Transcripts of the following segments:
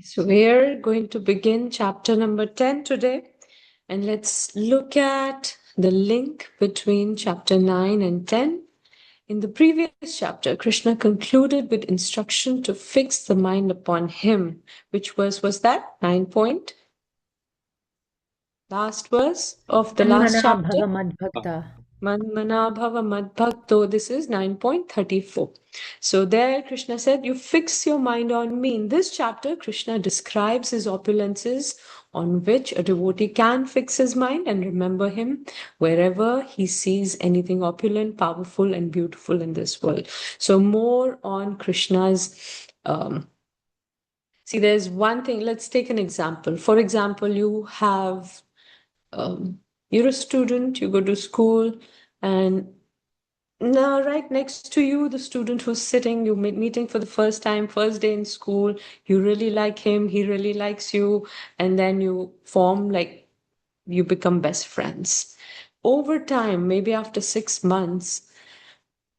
So we're going to begin chapter number 10 today, and let's look at the link between chapter 9 and 10. In the previous chapter, Krishna concluded with instruction to fix the mind upon him, which was that 9 point? Last verse of the last Manmana chapter. bhava madbhakta. Manmana bhava madbhakto. This is 9.34. So there Krishna said, you fix your mind on me. In this chapter, Krishna describes his opulences on which a devotee can fix his mind and remember him wherever he sees anything opulent, powerful, and beautiful in this world. So more on Krishna's see, there's one thing. Let's take an example. For example, you're a student, you go to school, and now right next to you, the student who's sitting, you're meeting for the first time, first day in school, you really like him, he really likes you, and then you become best friends. Over time, maybe after 6 months,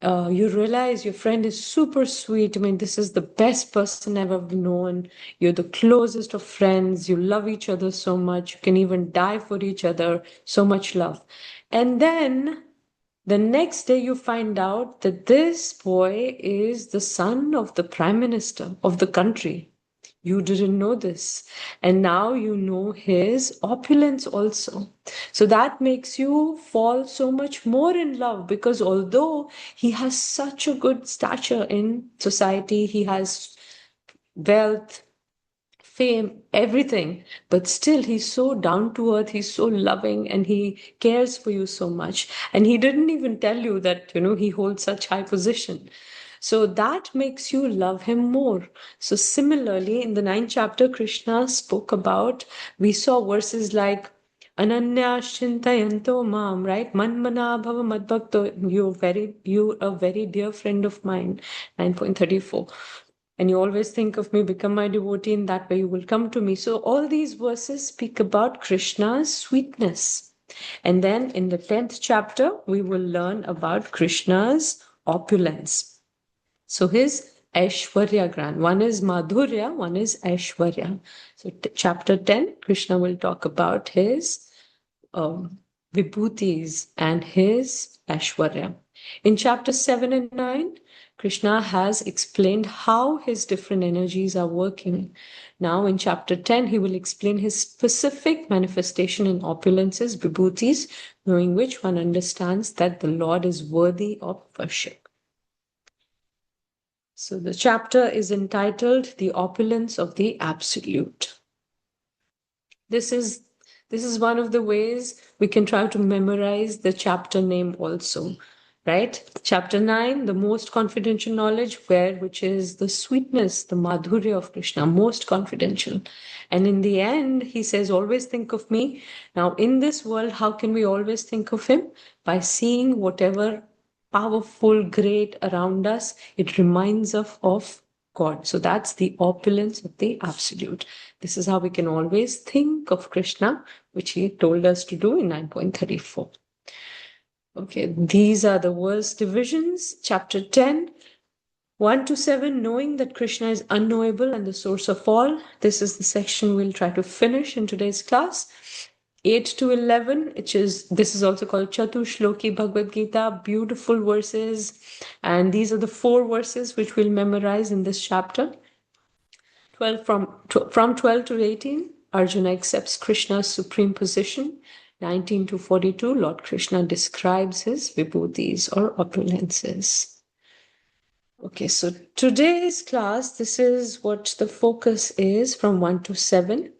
you realize your friend is super sweet. I mean, this is the best person I've ever known. You're the closest of friends. You love each other so much. You can even die for each other. So much love. And then the next day, you find out that this boy is the son of the prime minister of the country. You didn't know this. And now you know his opulence also. So that makes you fall so much more in love because although he has such a good stature in society, he has wealth, fame, everything, but still he's so down to earth, he's so loving, and he cares for you so much. And he didn't even tell you that, he holds such high position. So that makes you love him more. So similarly, in the 9th chapter, Krishna spoke about, we saw verses like Ananya Shintayanto Mam, right? Manmana Bhava Madbhakto, you're a very dear friend of mine. 9.34. And you always think of me, become my devotee, in that way you will come to me. So all these verses speak about Krishna's sweetness. And then in the 10th chapter, we will learn about Krishna's opulence. So his Aishwarya Gran. One is Madhurya, one is Aishwarya. So chapter 10, Krishna will talk about his Vibhutis and his Aishwarya. In chapter 7 and 9, Krishna has explained how his different energies are working. Now, in chapter 10, he will explain his specific manifestation in opulences, Vibhutis, knowing which one understands that the Lord is worthy of worship. So the chapter is entitled The Opulence of the Absolute. This is one of the ways we can try to memorize the chapter name also, right? Chapter 9, the most confidential knowledge, which is the sweetness, the madhurya of Krishna, most confidential. And in the end, he says, always think of me. Now, in this world, how can we always think of him? By seeing whatever powerful, great around us, it reminds us of God. So that's the opulence of the absolute. This is how we can always think of Krishna, which he told us to do in 9.34. Okay, these are the verse divisions. Chapter 10, 1 to 7, knowing that Krishna is unknowable and the source of all. This is the section we'll try to finish in today's class. 8 to 11, this is also called Chatushloki Bhagavad Gita, beautiful verses. And these are the 4 verses which we'll memorize in this chapter. 12 from 12 to 18, Arjuna accepts Krishna's supreme position. 19 to 42, Lord Krishna describes his vibhutis or opulences. Okay, so today's class, this is what the focus is from 1 to 7.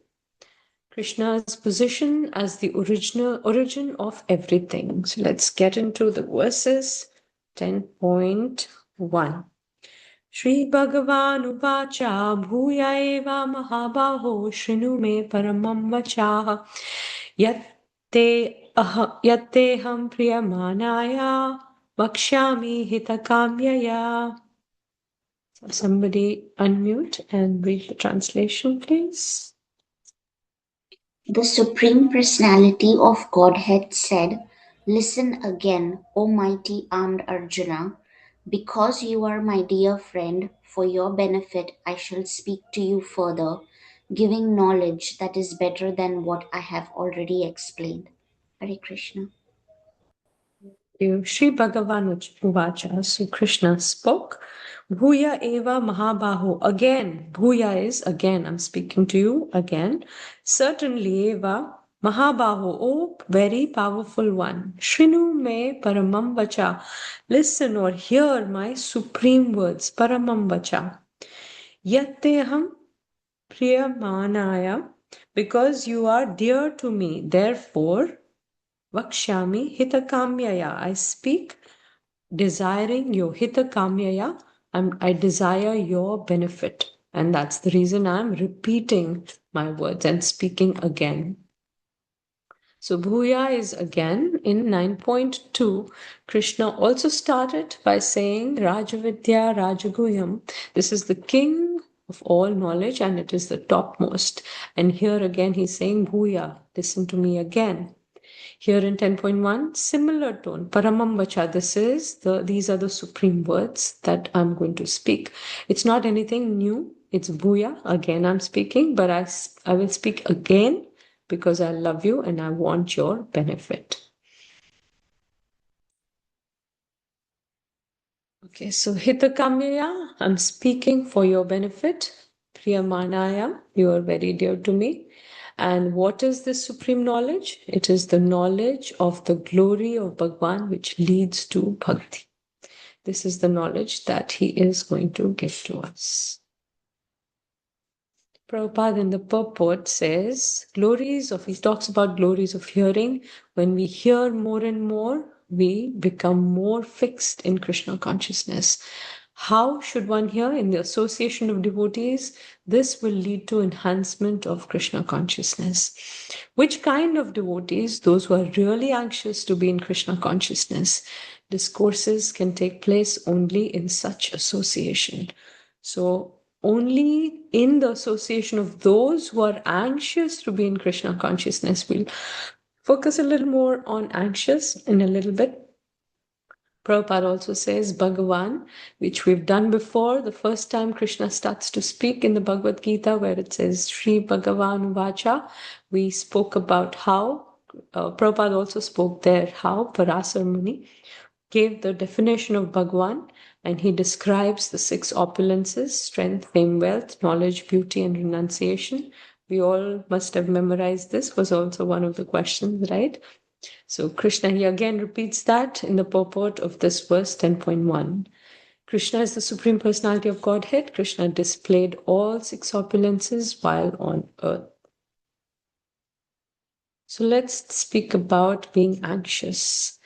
Krishna's position as the origin of everything. So let's get into the verses. 10.1. Shri Bhagavan Uvacha Bhuya Eva Mahabaho Shrinu Me Paramam Vachaha Yatte Ham Priyamanaya Vakshami Hitakamyaya. So somebody unmute and read the translation, please. The Supreme Personality of Godhead said, "Listen again, O mighty armed Arjuna. Because you are my dear friend, for your benefit I shall speak to you further. giving knowledge that is better than what I have already explained. Hare Krishna. Sri Bhagavan Uvacha, so Krishna spoke. Bhuya eva mahabaho. Again, Bhuya is again, I'm speaking to you again. Certainly eva mahabaho, oh very powerful one. Shrinu me paramam vacha. Listen or hear my supreme words, paramam vacha. Yatteham priyamanaya, because you are dear to me. Therefore, Vakshami hitakamyaya. I speak desiring your hitakamyaya. I desire your benefit. And that's the reason I'm repeating my words and speaking again. So Bhuya is again in 9.2. Krishna also started by saying Rajavidya Rajaguyam. This is the king of all knowledge and it is the topmost. And here again he's saying Bhuya, listen to me again. Here in 10.1, similar tone, Paramam Vacha. These are the supreme words that I'm going to speak. It's not anything new. It's Bhuya. Again, I'm speaking, but I will speak again because I love you and I want your benefit. Okay, so Hitakamyaya, I'm speaking for your benefit. Priyamanaya, you are very dear to me. And what is this supreme knowledge? It is the knowledge of the glory of Bhagwan, which leads to bhakti. This is the knowledge that he is going to give to us. Prabhupada in the purport says, he talks about glories of hearing. When we hear more and more, we become more fixed in Krishna consciousness. How should one hear? In the association of devotees, this will lead to enhancement of Krishna consciousness. Which kind of devotees? Those who are really anxious to be in Krishna consciousness. Discourses can take place only in such association. So only in the association of those who are anxious to be in Krishna consciousness. We'll focus a little more on anxious in a little bit. Prabhupada also says Bhagavan, which we've done before. The first time Krishna starts to speak in the Bhagavad Gita, where it says Sri Bhagavan Vacha, we spoke about how, Prabhupada also spoke there, how Parasar Muni gave the definition of Bhagavan, and he describes the 6 opulences: strength, fame, wealth, knowledge, beauty, and renunciation. We all must have memorized this, was also one of the questions, right? So Krishna, he again repeats that in the purport of this verse 10.1. Krishna is the Supreme Personality of Godhead. Krishna displayed all 6 opulences while on earth. So let's speak about being anxious.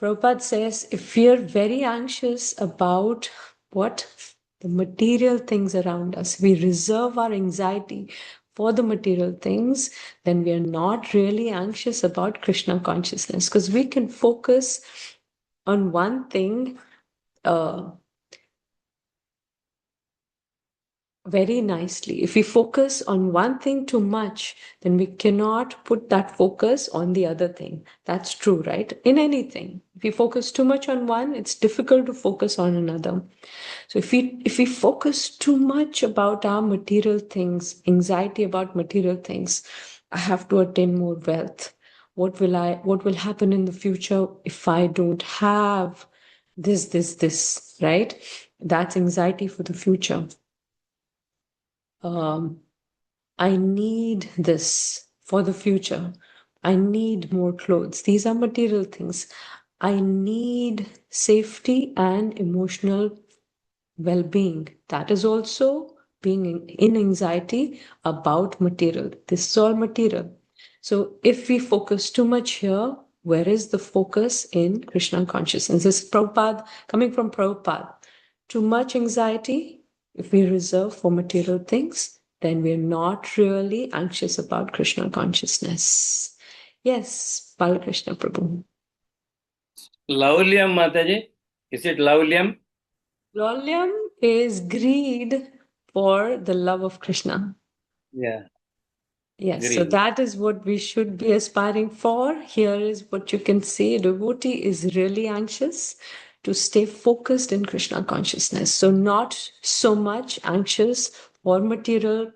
Prabhupada says, if we are very anxious about what? The material things around us, we reserve our anxiety for the material things, then we are not really anxious about Krishna consciousness, because we can focus on one thing very nicely. If we focus on one thing too much, then we cannot put that focus on the other thing. That's true, right? In anything. If we focus too much on one, it's difficult to focus on another. So if we focus too much about our material things, anxiety about material things, I have to attain more wealth. What will happen in the future if I don't have this, right? That's anxiety for the future. I need this for the future. I need more clothes. These are material things. I need safety and emotional well-being. That is also being in anxiety about material. This is all material. So if we focus too much here, where is the focus in Krishna consciousness? This is Prabhupada, coming from Prabhupada. Too much anxiety, if we reserve for material things, then we're not really anxious about Krishna consciousness. Yes, Balakrishna Prabhu. Laulyam, Mataji. Is it Laulyam? Laulyam is greed for the love of Krishna. Yeah. Yes, so Greed. that is what we should be aspiring for. Here is what you can say. A devotee is really anxious to stay focused in Krishna consciousness. So not so much anxious for material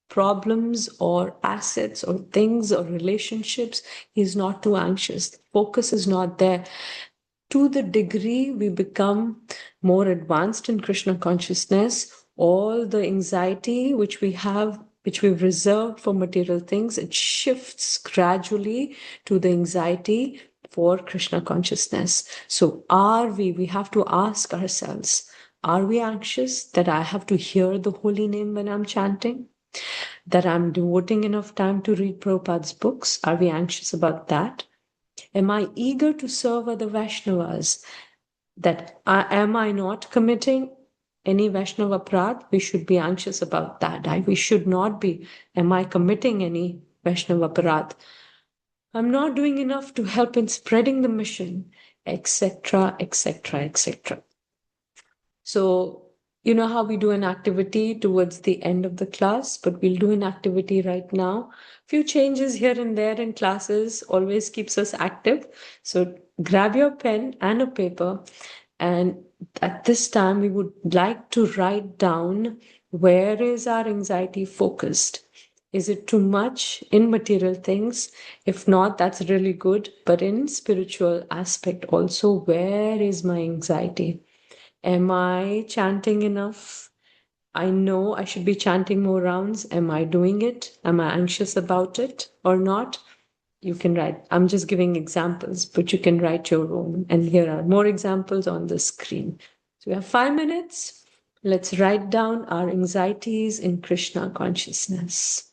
problems or assets or things or relationships, he's not too anxious. The focus is not there. To the degree we become more advanced in Krishna consciousness, all the anxiety which we have, which we've reserved for material things, it shifts gradually to the anxiety for Krishna consciousness. So we have to ask ourselves, are we anxious that I have to hear the holy name when I'm chanting? That I'm devoting enough time to read Prabhupada's books? Are we anxious about that? Am I eager to serve other Vaishnavas? Am I not committing any Vaishnava aparadh? We should be anxious about that. We should not be. Am I committing any Vaishnava aparadh? I'm not doing enough to help in spreading the mission, etc., etc., etc. So, you know how we do an activity towards the end of the class, but we'll do an activity right now. Few changes here and there in classes always keeps us active. So grab your pen and a paper, and at this time we would like to write down, where is our anxiety focused? Is it too much in material things? If not, that's really good. But in spiritual aspect also, where is my anxiety? Am I chanting enough? I know I should be chanting more rounds. Am I doing it? Am I anxious about it or not? You can write. I'm just giving examples, but you can write your own. And here are more examples on the screen. So we have 5 minutes. Let's write down our anxieties in Krishna consciousness.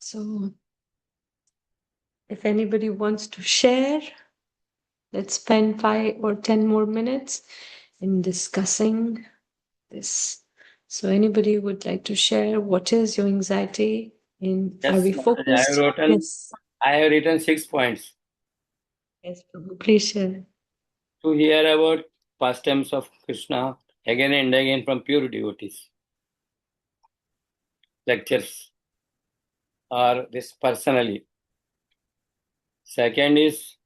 So if anybody wants to share, let's spend 5 or 10 more minutes in discussing this. So anybody would like to share, what is your anxiety in, Yes, are we Mataji, focused? Yes. I have written 6 points. Yes, Prabhu, please share. To hear about pastimes of Krishna again and again from pure devotees. Lectures or this personally. Second is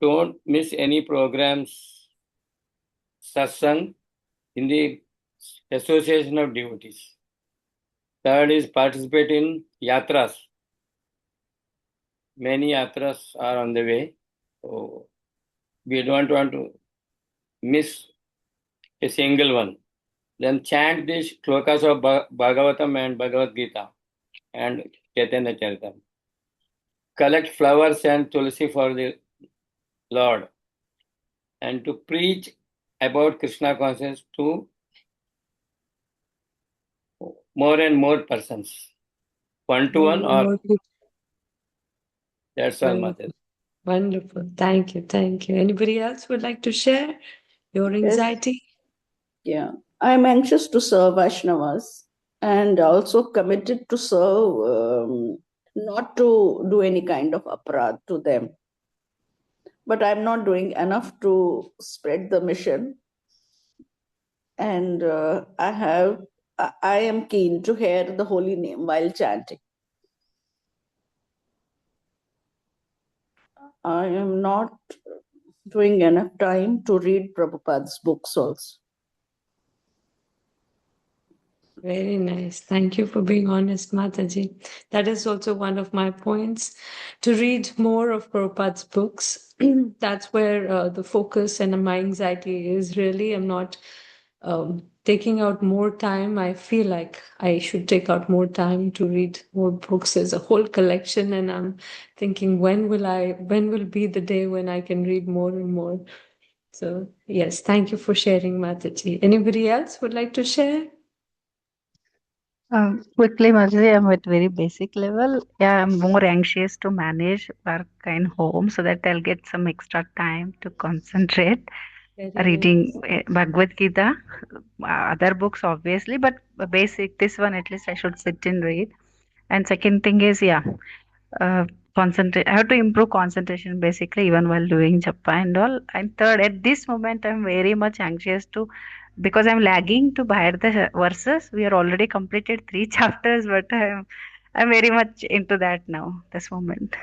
don't miss any programs, satsang in the association of devotees. Third is participate in yatras. Many yatras are on the way. So we don't want to miss a single one. Then chant the shlokas of Bhagavatam and Bhagavad Gita and Chaitanya Charitam. Collect flowers and tulsi for the Lord. And to preach about Krishna consciousness to more and more persons. One to More one, and or more people. that's all, Mother. Wonderful. Wonderful. Thank you. Thank you. Anybody else would like to share your Yes, anxiety? yeah. I'm anxious to serve Vaishnavas and also committed to serve, not to do any kind of aparadh to them. But I'm not doing enough to spread the mission. And I am keen to hear the holy name while chanting. I am not doing enough time to read Prabhupada's books also. Very nice. Thank you for being honest, Mataji. That is also one of my points. To read more of Prabhupada's books. That's where the focus and my anxiety is really. I'm not taking out more time. I feel like I should take out more time to read more books as a whole collection. And I'm thinking, when will be the day when I can read more and more? So, yes, thank you for sharing, Mataji. Anybody else would like to share? Quickly, Marjorie, I'm at very basic level. Yeah, I'm more anxious to manage work and home so that I'll get some extra time to concentrate. Very Reading nice. Bhagavad Gita, other books obviously, but basic, this one at least I should sit and read. And second thing is, yeah, concentrate. I have to improve concentration basically, even while doing japa and all. And third, at this moment, I'm very much anxious to, because I'm lagging to Bhayartha verses. We are already completed 3 chapters, but I'm very much into that now, this moment.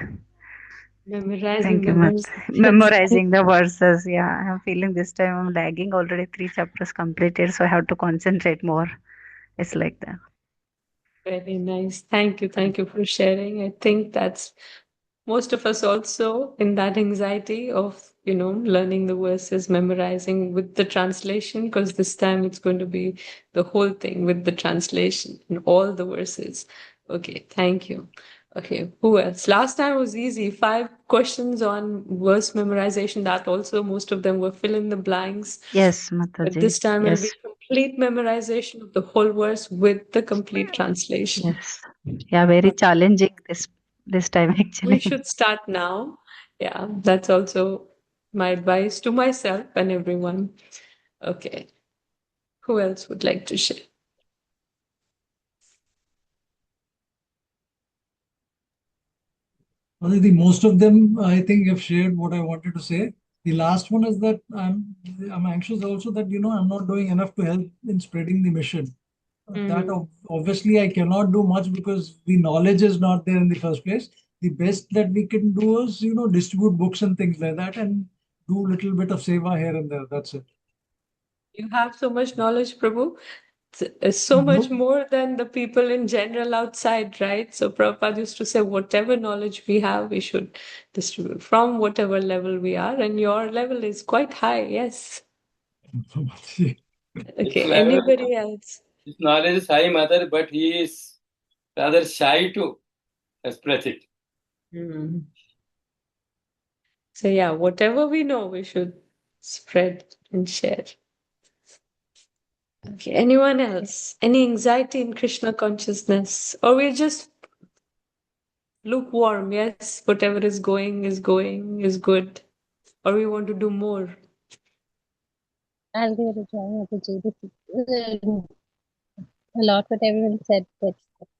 Memorizing Thank you the much. verses. Memorizing the verses. Yeah, I'm feeling this time I'm lagging. Already 3 chapters completed, so I have to concentrate more. It's like that. Very nice. Thank you. Thank you for sharing. I think that's most of us also in that anxiety of, learning the verses, memorizing with the translation, because this time it's going to be the whole thing with the translation and all the verses. Okay, thank you. Okay, who else? Last time was easy. 5 questions on verse memorization. That also, most of them were fill in the blanks. Yes, But Mataji. this time it'll be Yes, complete memorization of the whole verse with the complete translation. yes. Yeah, very challenging this time We actually. should start now. Yeah, that's also my advice to myself and everyone. Okay. Who else would like to share? Well, most of them, I think, have shared what I wanted to say. The last one is that I'm anxious also that I'm not doing enough to help in spreading the mission. That obviously I cannot do much because the knowledge is not there in the first place. The best that we can do is distribute books and things like that and do a little bit of seva here and there. That's it. You have so much knowledge, Prabhu. It's so much No, more than the people in general outside, right? So Prabhupada used to say, whatever knowledge we have, we should distribute from whatever level we are. And your level is quite high, yes. so much. Yeah. Okay, anybody else? His knowledge is high, Mother, but he is rather shy to express it. So yeah, whatever we know, we should spread and share. Okay, anyone else? Any anxiety in Krishna consciousness? Or we're just lukewarm, yes, whatever is going is good. Or we want to do more. I'll give it a try, Mataji. A lot what everyone said, but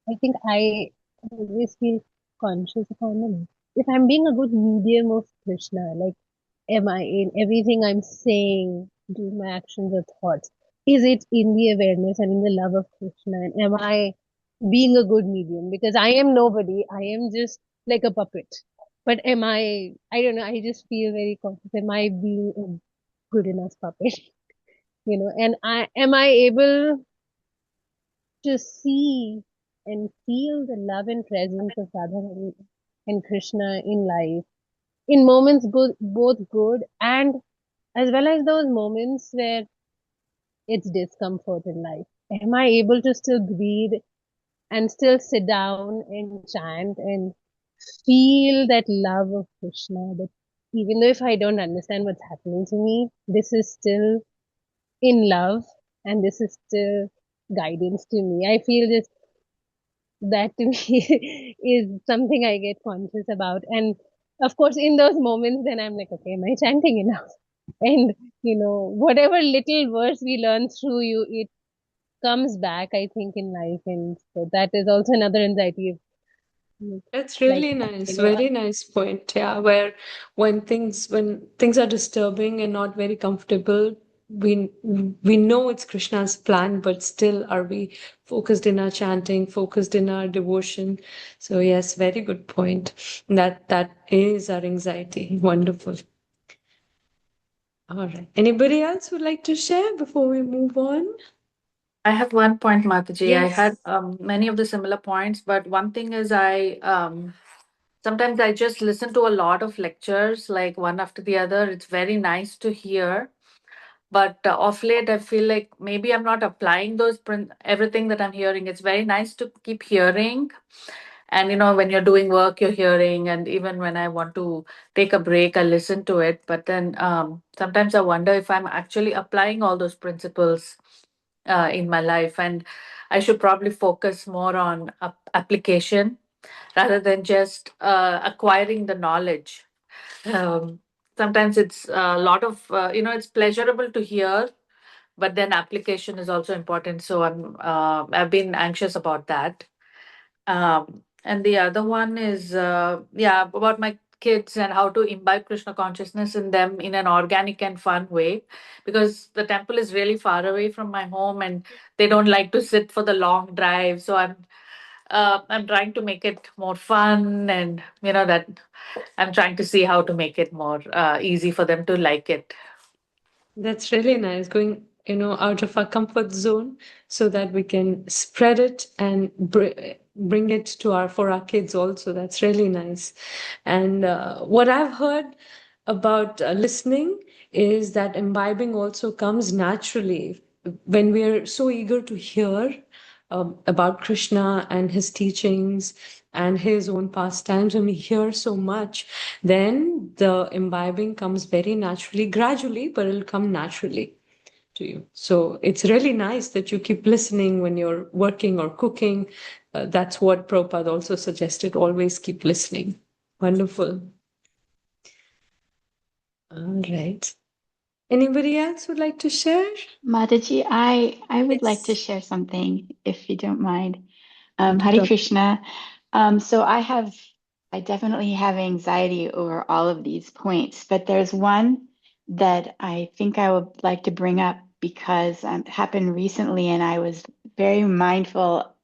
I think I always feel conscious if I'm in if I'm being a good medium of Krishna, like, am I in everything I'm saying, do my actions or thoughts? Is it in the awareness and in the love of Krishna? And am I being a good medium? Because I am nobody. I am just like a puppet. But I don't know, I just feel very conscious. Am I being a good enough puppet? And am I able to see and feel the love and presence of Radha and Krishna in life, in moments both good and as well as those moments where it's discomfort in life. Am I able to still breathe and still sit down and chant and feel that love of Krishna? That even though if I don't understand what's happening to me, this is still in love and this is still guidance to me. I feel just that to me is something I get conscious about. And of course, in those moments, then I'm like, okay, am I chanting enough? And whatever little verse we learn through you, it comes back, I think, in life. And so that is also another anxiety of That's like, really nice. Very nice point. Yeah, where when things are disturbing and not very comfortable, we know it's Krishna's plan, but still are we focused in our chanting, focused in our devotion? So yes, very good point. That is our anxiety. Wonderful. All right. Anybody else would like to share before we move on? I have one point, Mataji. I had Yes. many of the similar points, but one thing is I sometimes I just listen to a lot of lectures, like one after the other. It's very nice to hear, but off late I feel like maybe I'm not applying everything that I'm hearing. It's very nice to keep hearing, and when you're doing work, you're hearing, and even when I want to take a break, I listen to it. But then sometimes I wonder if I'm actually applying all those principles in my life, and I should probably focus more on application rather than just acquiring the knowledge. um, Sometimes it's a lot of it's pleasurable to hear, but then application is also important, so I've been anxious about that. And the other one is, yeah, about my kids and how to imbibe Krishna consciousness in them in an organic and fun way, because the temple is really far away from my home and they don't like to sit for the long drive. So I'm trying to make it more fun, and that I'm trying to see how to make it more easy for them to like it. That's really nice, going, out of our comfort zone so that we can spread it and bring it for our kids also. That's really nice. And what I've heard about listening is that imbibing also comes naturally when we're so eager to hear about Krishna and his teachings and his own pastimes. When we hear so much, then the imbibing comes very naturally, gradually, but it'll come naturally to you. So it's really nice that you keep listening when you're working or cooking. That's what Prabhupada also suggested. Always keep listening. Wonderful. All right. Anybody else would like to share? Mataji, I would like to Yes. share something if you don't mind. Do Hare talk. Krishna. So I definitely have anxiety over all of these points, but there's one that I think I would like to bring up because it happened recently and I was very mindful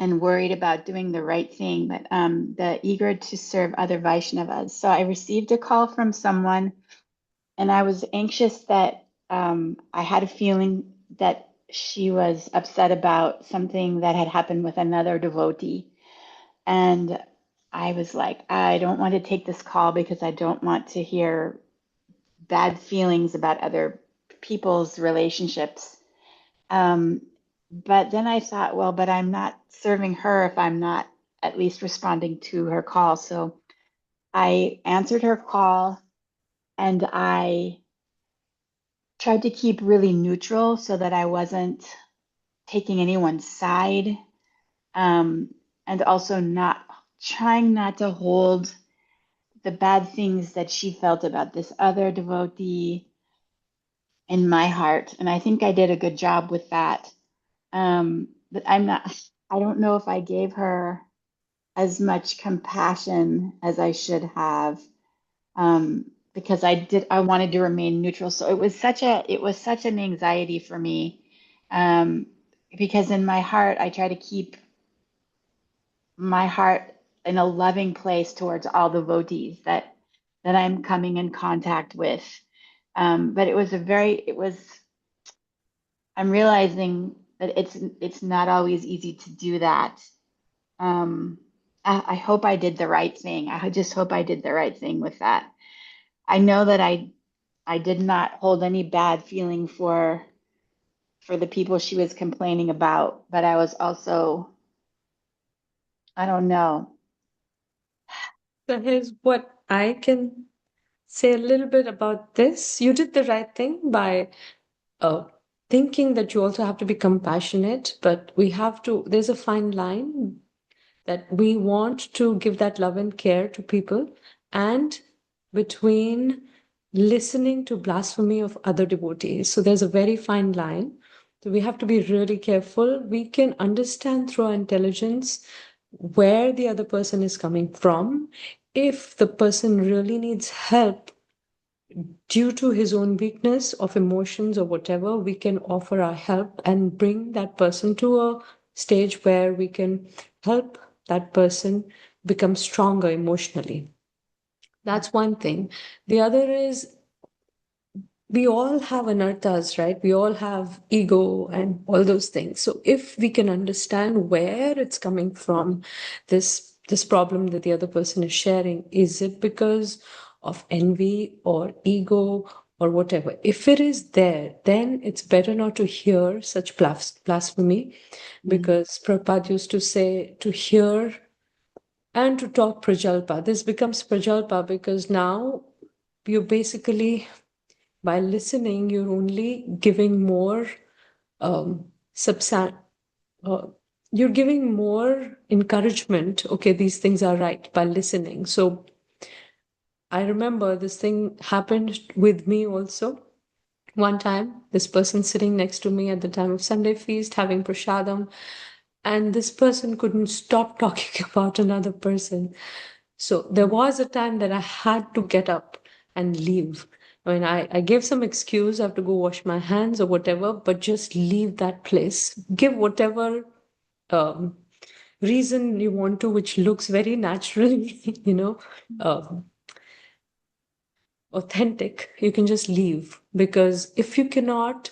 and worried about doing the right thing, but the eager to serve other Vaishnavas. So I received a call from someone and I was anxious that I had a feeling that she was upset about something that had happened with another devotee. And I was like, I don't want to take this call because I don't want to hear bad feelings about other people's relationships. But then I thought, well, but I'm not serving her if I'm not at least responding to her call. So I answered her call and I tried to keep really neutral so that I wasn't taking anyone's side, and also trying not to hold the bad things that she felt about this other devotee in my heart. And I think I did a good job with that. But I don't know if I gave her as much compassion as I should have, because I wanted to remain neutral. So it was such an anxiety for me, because in my heart I try to keep my heart in a loving place towards all devotees that I'm coming in contact with. But I'm realizing that it's not always easy to do that. I hope I did the right thing. I just hope I did the right thing with that. I know that I did not hold any bad feeling for the people she was complaining about, but I was also, I don't know. So here's what I can say a little bit about this. You did the right thing by thinking that you also have to be compassionate, but there's a fine line that we want to give that love and care to people, and between listening to blasphemy of other devotees. So there's a very fine line. So we have to be really careful. We can understand through our intelligence where the other person is coming from. If the person really needs help due to his own weakness of emotions or whatever, we can offer our help and bring that person to a stage where we can help that person become stronger emotionally. That's one thing. The other is we all have anarthas, right? We all have ego and all those things. So if we can understand where it's coming from, this problem that the other person is sharing, is it because of envy or ego or whatever? If it is there, then it's better not to hear such blasphemy, because Prabhupada used to say to hear and to talk Prajalpa. This becomes Prajalpa because now you basically, by listening, you're only giving more substan- you're giving more encouragement. Okay, these things are right by listening. So I remember this thing happened with me also. One time, this person sitting next to me at the time of Sunday feast, having prasadam, and this person couldn't stop talking about another person. So there was a time that I had to get up and leave. I mean, I gave some excuse, I have to go wash my hands or whatever, but just leave that place. Give whatever um, reason you want to, which looks very natural, um, authentic. You can just leave, because if you cannot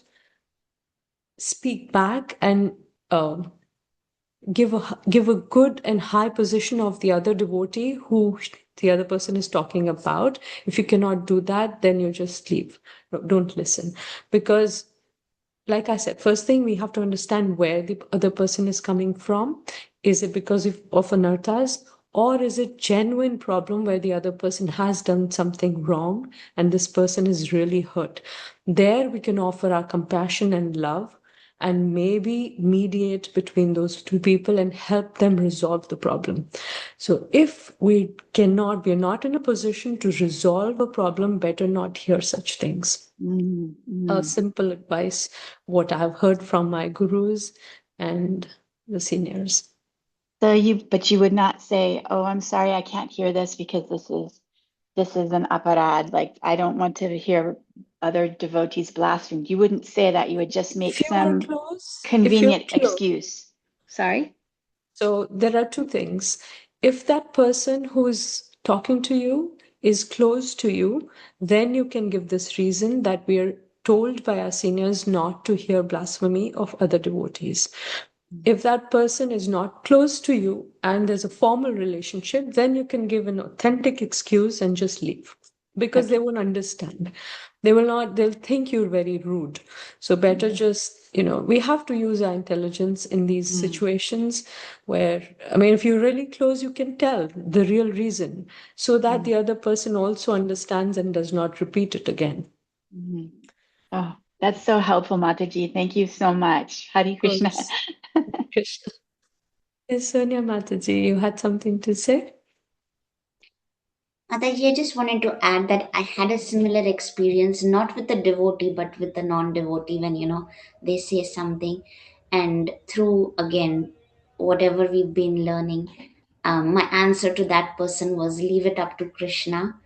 speak back and give a good and high position of the other devotee who the other person is talking about, if you cannot do that, then you just leave. No, don't listen, because like I said, first thing, we have to understand where the other person is coming from. Is it because of anarthas, or is it genuine problem where the other person has done something wrong and this person is really hurt? There we can offer our compassion and love and maybe mediate between those two people and help them resolve the problem. So if we're not in a position to resolve a problem, better not hear such things. A simple advice, what I've heard from my gurus and the seniors. But you would not say, "Oh, I'm sorry, I can't hear this because this is an aparad. Like, I don't want to hear other devotees blaspheme." You wouldn't say that. You would just make If you are some close, convenient excuse. Sorry? So there are two things. If that person who's talking to you is close to you, then you can give this reason that we are told by our seniors not to hear blasphemy of other devotees. If that person is not close to you and there's a formal relationship, then you can give an authentic excuse and just leave, because they won't understand. They'll think you're very rude. So better just, we have to use our intelligence in these situations where, I mean, if you're really close, you can tell the real reason so that the other person also understands and does not repeat it again. Oh, that's so helpful, Mataji. Thank you so much. Hare Krishna. Krishna. Yes, Sonia Mataji, you had something to say? Mataji, I just wanted to add that I had a similar experience, not with the devotee, but with the non-devotee when, they say something. And through, again, whatever we've been learning, my answer to that person was leave it up to Krishna,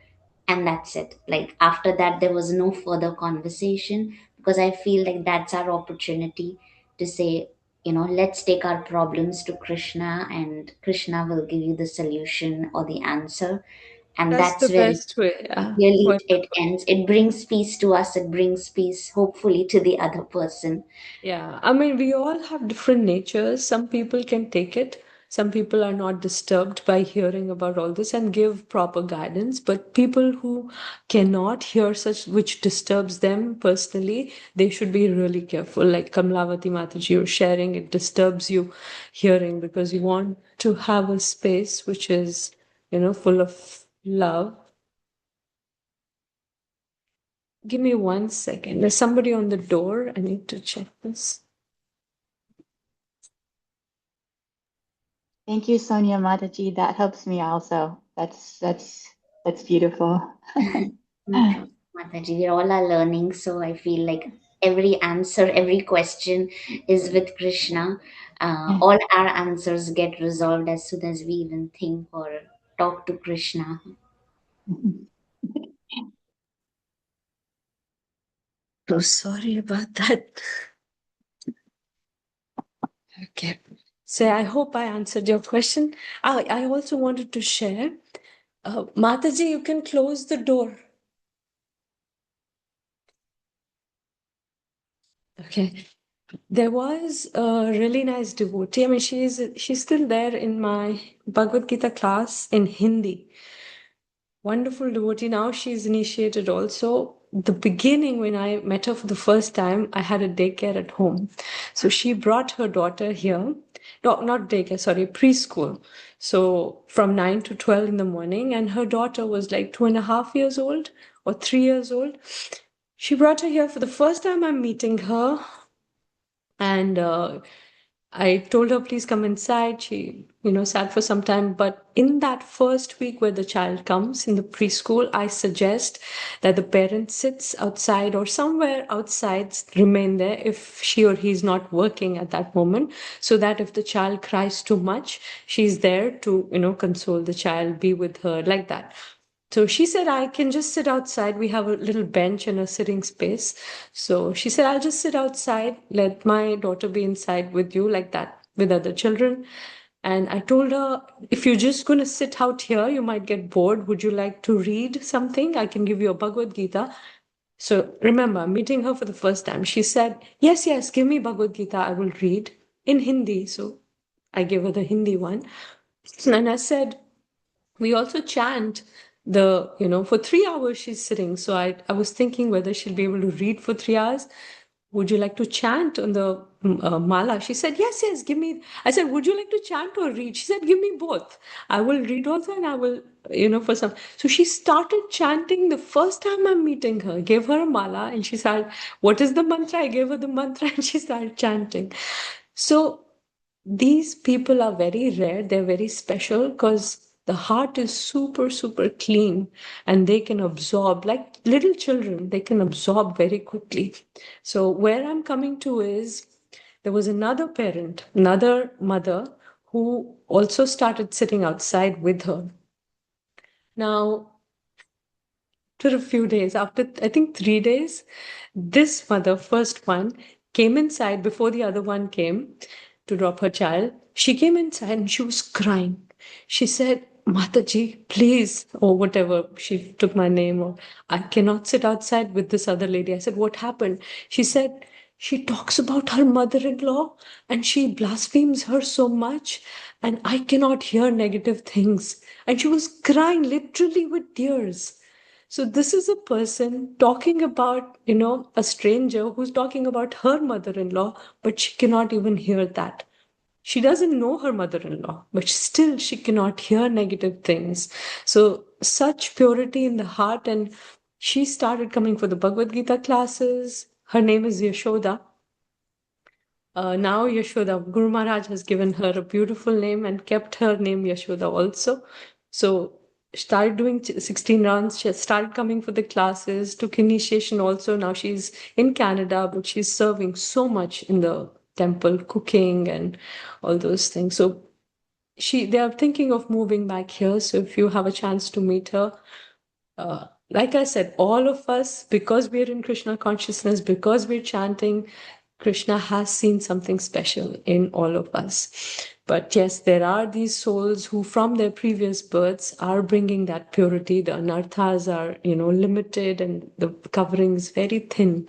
and that's it. Like after that, there was no further conversation, because I feel like that's our opportunity to say, let's take our problems to Krishna, and Krishna will give you the solution or the answer. And That's that's the where best way. Yeah. really Well, it ends. It brings peace to us, it brings peace, hopefully, to the other person. yeah. I mean, we all have different natures. Some people can take it. Some people are not disturbed by hearing about all this and give proper guidance. But people who cannot hear such, which disturbs them personally, they should be really careful. Like Kamlavati Mataji, you're sharing, it disturbs you hearing because you want to have a space which is, full of love. Give me 1 second. There's somebody on the door. I need to check this. Thank you, Sonia Mataji. That helps me also. That's beautiful. No problem, Mataji. We all are learning, so I feel like every answer, every question is with Krishna. All our answers get resolved as soon as we even think or talk to Krishna. So sorry about that. Okay. So I hope I answered your question. I also wanted to share. Mataji, you can close the door. Okay. There was a really nice devotee. I mean, she's still there in my Bhagavad Gita class in Hindi. Wonderful devotee. Now she's initiated also. The beginning, when I met her for the first time, I had a daycare at home. So she brought her daughter here. No, not daycare, sorry, preschool. So from 9 to 12 in the morning, and her daughter was like 2.5 years old or 3 years old. She brought her here for the first time. I'm meeting her, and I told her, please come inside. She, sat for some time. But in that first week where the child comes in the preschool, I suggest that the parent sits outside or somewhere outside, remain there if she or he is not working at that moment, so that if the child cries too much, she's there to, console the child, be with her, like that. So she said, I can just sit outside. We have a little bench and a sitting space. So she said, I'll just sit outside, let my daughter be inside with you, like that, with other children. And I told her, if you're just going to sit out here, you might get bored. Would you like to read something? I can give you a Bhagavad Gita. So remember, I'm meeting her for the first time. She said, yes, yes, give me Bhagavad Gita. I will read in Hindi. So I gave her the Hindi one. And I said, we also chant for 3 hours she's sitting. So I was thinking whether she'll be able to read for 3 hours. Would you like to chant on the mala? She said, yes, yes, give me. I said, would you like to chant or read? She said, give me both. I will read also and I will, for some. So she started chanting the first time I'm meeting her, gave her a mala and she said, what is the mantra? I gave her the mantra and she started chanting. So these people are very rare. They're very special because the heart is super, super clean and they can absorb, like little children, they can absorb very quickly. So, where I'm coming to is there was another parent, another mother who also started sitting outside with her. Now, after a few days, after I think 3 days, this mother, first one, came inside before the other one came to drop her child. She came inside and she was crying. She said, Mataji, please, or whatever. She took my name, or I cannot sit outside with this other lady. I said, what happened? She said, she talks about her mother-in-law and she blasphemes her so much, and I cannot hear negative things. And she was crying literally with tears. So this is a person talking about, a stranger who's talking about her mother-in-law, but she cannot even hear that. She doesn't know her mother-in-law, but still she cannot hear negative things. So such purity in the heart. And she started coming for the Bhagavad Gita classes. Her name is Yashoda. Now Yashoda, Guru Maharaj has given her a beautiful name and kept her name Yashoda also. So started doing 16 rounds. She started coming for the classes, took initiation also. Now she's in Canada, but she's serving so much in the temple, cooking and all those things. So they are thinking of moving back here. So if you have a chance to meet her, like I said, all of us, because we're in Krishna consciousness, because we're chanting, Krishna has seen something special in all of us. But yes, there are these souls who, from their previous births, are bringing that purity. The anarthas are, limited, and the covering is very thin.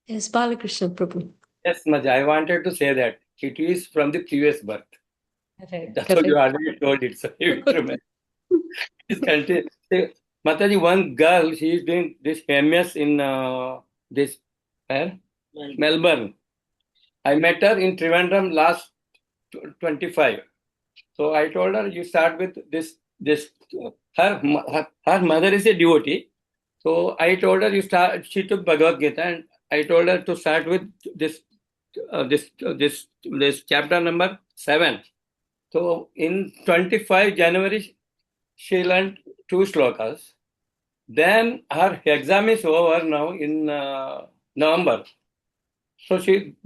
Yes, Balakrishna Prabhu. Yes, Maja, I wanted to say that it is from the previous birth. Correct, That's what you correct. already told it. So you remember. Mataji, one girl, she is doing this MS in this where? Melbourne. I met her in Trivandrum last 25. So I told her, you start with this. Her mother is a devotee. So I told her, she took Bhagavad Gita, and I told her to start with this chapter number 7. So in 25 January, she learned 2 slokas. Then her exam is over now in November. So she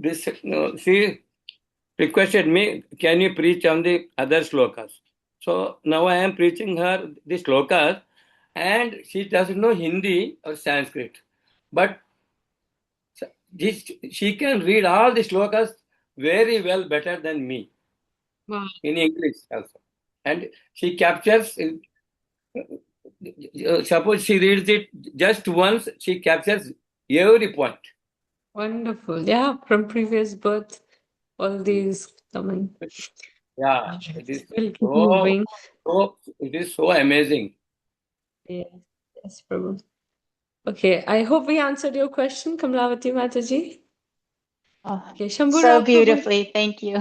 requested me, can you preach on the other slokas? So now I am preaching her the slokas, and she doesn't know Hindi or Sanskrit. But she can read all the slokas very well, better than me. Wow. In English also. And she captures, suppose she reads it just once, she captures every point. Wonderful. Yeah, from previous birth, all these coming. Yeah, it is We'll keep moving. it is so amazing. Yes, yes, Prabhu. Okay, I hope we answered your question, Kamlavati Mataji. Oh, Okay, so Shambhurao Prabhu. beautifully. Thank you.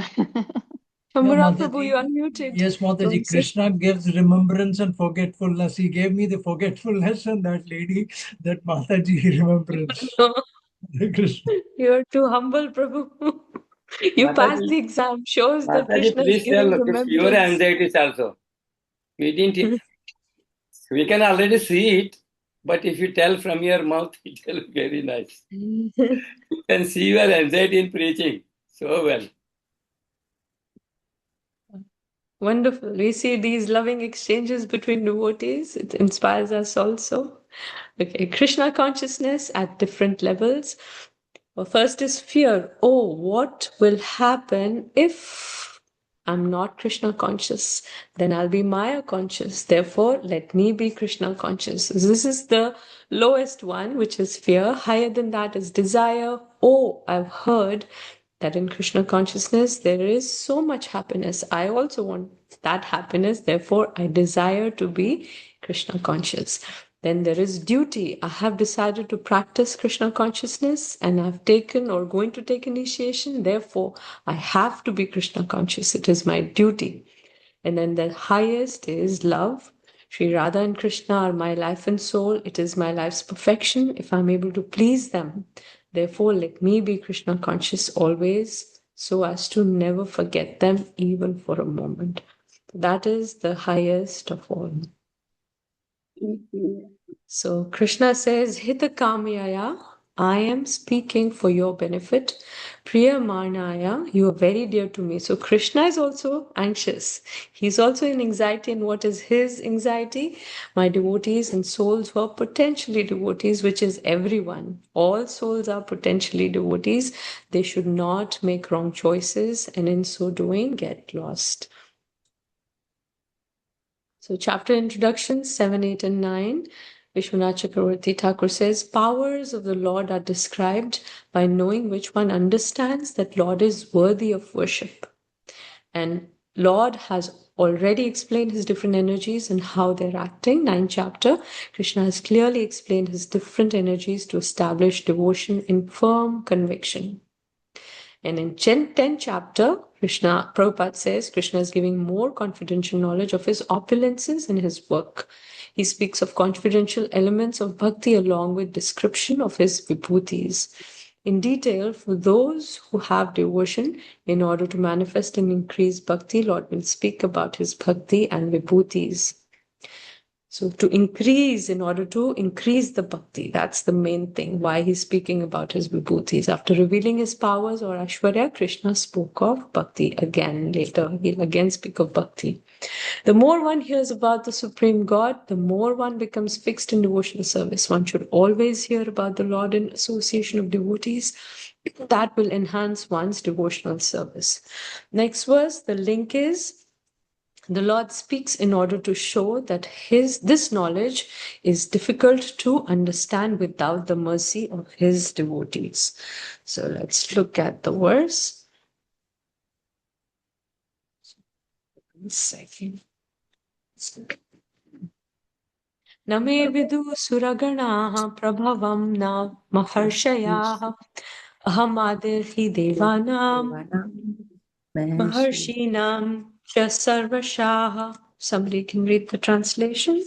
Shambhurao Mataji. Prabhu, you unmuted. Yes, Go Mataji, and say. Krishna gives remembrance and forgetfulness. He gave me the forgetfulness, and that lady, that Mataji, remembrance. Krishna. You're too humble, Prabhu. You passed Mataji, the exam, shows that Mataji, Krishna is please tell giving this your remembrance. anxieties also. We can already see it, but if you tell from your mouth, it will be very nice. You can see your anxiety in preaching so well. Wonderful. We see these loving exchanges between devotees. It inspires us also. Okay, Krishna consciousness at different levels. Well, first is fear. Oh, what will happen if I'm not Krishna conscious? Then I'll be Maya conscious. Therefore, let me be Krishna conscious. This is the lowest one, which is fear. Higher than that is desire. Oh, I've heard that in Krishna consciousness there is so much happiness. I also want that happiness. Therefore, I desire to be Krishna conscious. Then there is duty. I have decided to practice Krishna consciousness, and I've taken or going to take initiation. Therefore, I have to be Krishna conscious. It is my duty. And then the highest is love. Sri Radha and Krishna are my life and soul. It is my life's perfection if I'm able to please them. Therefore, let me be Krishna conscious always, so as to never forget them even for a moment. That is the highest of all. So Krishna says, Hita Kamyaya, I am speaking for your benefit. Priya Marnaya, you are very dear to me. So Krishna is also anxious. He's also in anxiety. And what is his anxiety? My devotees and souls who are potentially devotees, which is everyone. All souls are potentially devotees. They should not make wrong choices and in so doing get lost. So chapter introduction 7, 8, and 9. Vishwanath Chakravarti Thakur says, powers of the Lord are described by knowing which one understands that Lord is worthy of worship. And Lord has already explained his different energies and how they're acting. 9th chapter, Krishna has clearly explained his different energies to establish devotion in firm conviction. And in 10th chapter, Prabhupada says, Krishna is giving more confidential knowledge of his opulences in his work. He speaks of confidential elements of bhakti along with description of his vibhutis. In detail, for those who have devotion, in order to manifest and increase bhakti, Lord will speak about his bhakti and vibhutis. So to increase, in order to increase the bhakti, that's the main thing, why he's speaking about his vibhutis. After revealing his powers or Aishwarya, Krishna spoke of bhakti again later. He'll again speak of bhakti. The more one hears about the Supreme God, the more one becomes fixed in devotional service. One should always hear about the Lord in association of devotees. That will enhance one's devotional service. Next verse, the link is, the Lord speaks in order to show that this knowledge is difficult to understand without the mercy of his devotees. So let's look at the verse. 1 second. न मे विदु सुरगणाः प्रभवं न महर्षयाः अहमादिर्हि देवानां महर्षीणां च सर्वशाः. Somebody can read the translation.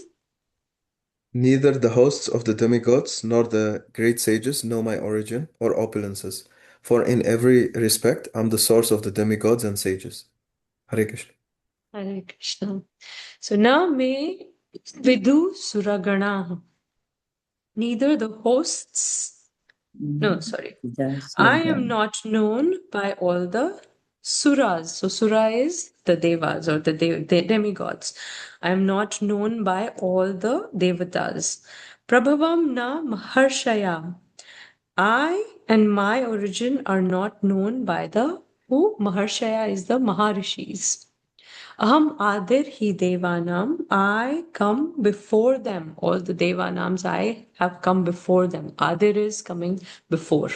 Neither the hosts of the demigods nor the great sages know my origin or opulences, for in every respect I'm the source of the demigods and sages. Hare Krishna. Hare Krishna. So now me vidu suragana. Neither the hosts, no, sorry. I am not known by all the suras. So sura is the devas or the demigods. I am not known by all the devatas. Prabhavam na maharshaya. I and my origin are not known by the who? Maharshaya is the Maharishis. Aham Adir hi Devanam. I come before them. All the Devanams, I have come before them. Adir is coming before.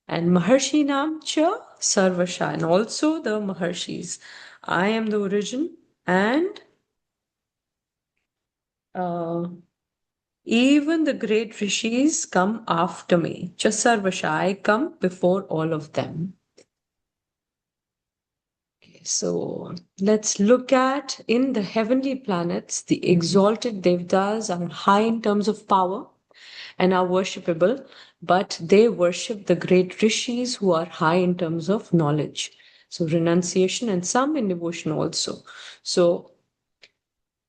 And Maharshinam cha Sarvasha. And also the Maharshis. I am the origin and even the great rishis come after me. Cha Sarvasha. I come before all of them. So let's look at in the heavenly planets, the exalted devtas are high in terms of power and are worshipable, but they worship the great rishis who are high in terms of knowledge. So renunciation and some in devotion also. So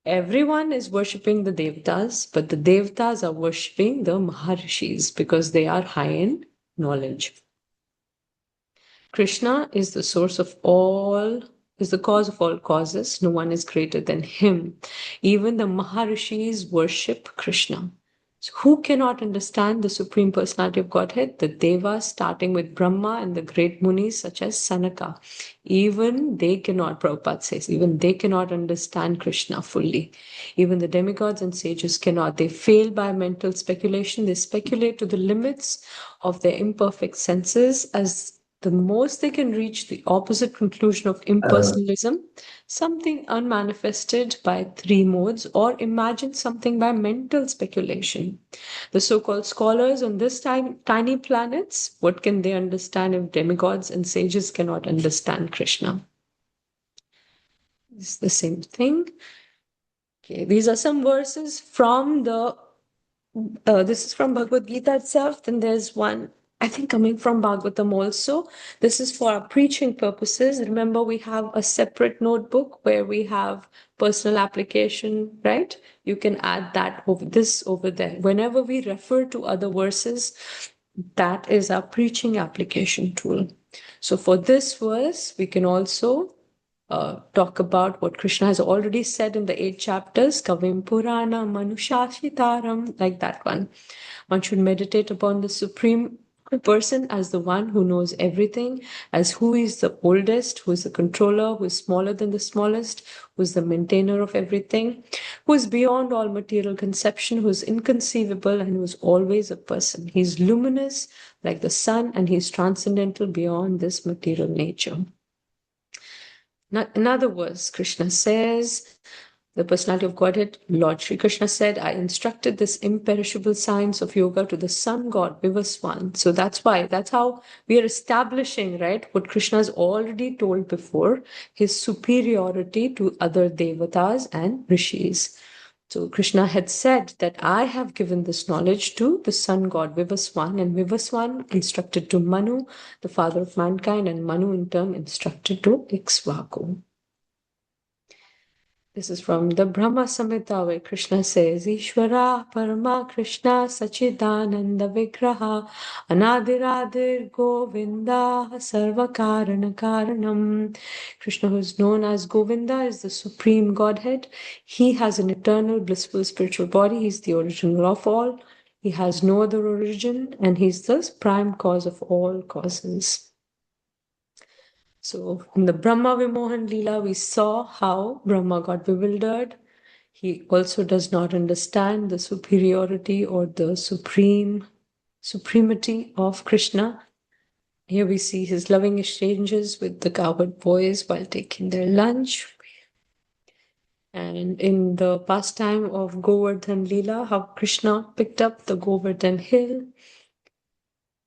everyone is worshipping the devtas, but the devtas are worshipping the maharishis because they are high in knowledge. Krishna is the source of all, is the cause of all causes. No one is greater than him. Even the Maharishis worship Krishna. So who cannot understand the Supreme Personality of Godhead? The Devas, starting with Brahma and the great Munis such as Sanaka. Even they cannot, Prabhupada says, even they cannot understand Krishna fully. Even the demigods and sages cannot. They fail by mental speculation. They speculate to the limits of their imperfect senses. As the most they can reach the opposite conclusion of impersonalism, something unmanifested by three modes, or imagine something by mental speculation. The so-called scholars on this tiny planets, what can they understand if demigods and sages cannot understand Krishna? It's the same thing. Okay, these are some verses from the this is from Bhagavad Gita itself. Then there's one, I think, coming from Bhagavatam also. This is for our preaching purposes. Remember, we have a separate notebook where we have personal application, right? You can add that over there. Whenever we refer to other verses, that is our preaching application tool. So for this verse, we can also talk about what Krishna has already said in the 8 chapters, Kavim Purana Manushashitaram, like that one. One should meditate upon the Supreme Person as the one who knows everything, as who is the oldest, who is the controller, who is smaller than the smallest, who is the maintainer of everything, who is beyond all material conception, who is inconceivable, and who is always a person. He is luminous like the sun, and he is transcendental beyond this material nature. Now, in other words, Krishna says, the personality of Godhead, Lord Shri Krishna said, I instructed this imperishable science of yoga to the sun god, Vivaswan. So that's how we are establishing, right, what Krishna has already told before, his superiority to other devatas and rishis. So Krishna had said that I have given this knowledge to the sun god Vivaswan, and Vivaswan instructed to Manu, the father of mankind, and Manu in turn instructed to Ikshvaku. This is from the Brahma Samhita, where Krishna says, Ishvara Parama Krishna Sachidananda Vigraha Anadiradir Govinda Sarva Karana Karanam. Krishna, who is known as Govinda, is the supreme Godhead. He has an eternal blissful spiritual body. He's the original of all. He has no other origin, and he's the prime cause of all causes. So in the Brahma Vimohan Leela, we saw how Brahma got bewildered. He also does not understand the superiority or the supremacy of Krishna. Here we see his loving exchanges with the cowherd boys while taking their lunch. And in the pastime of Govardhan Leela, how Krishna picked up the Govardhan hill.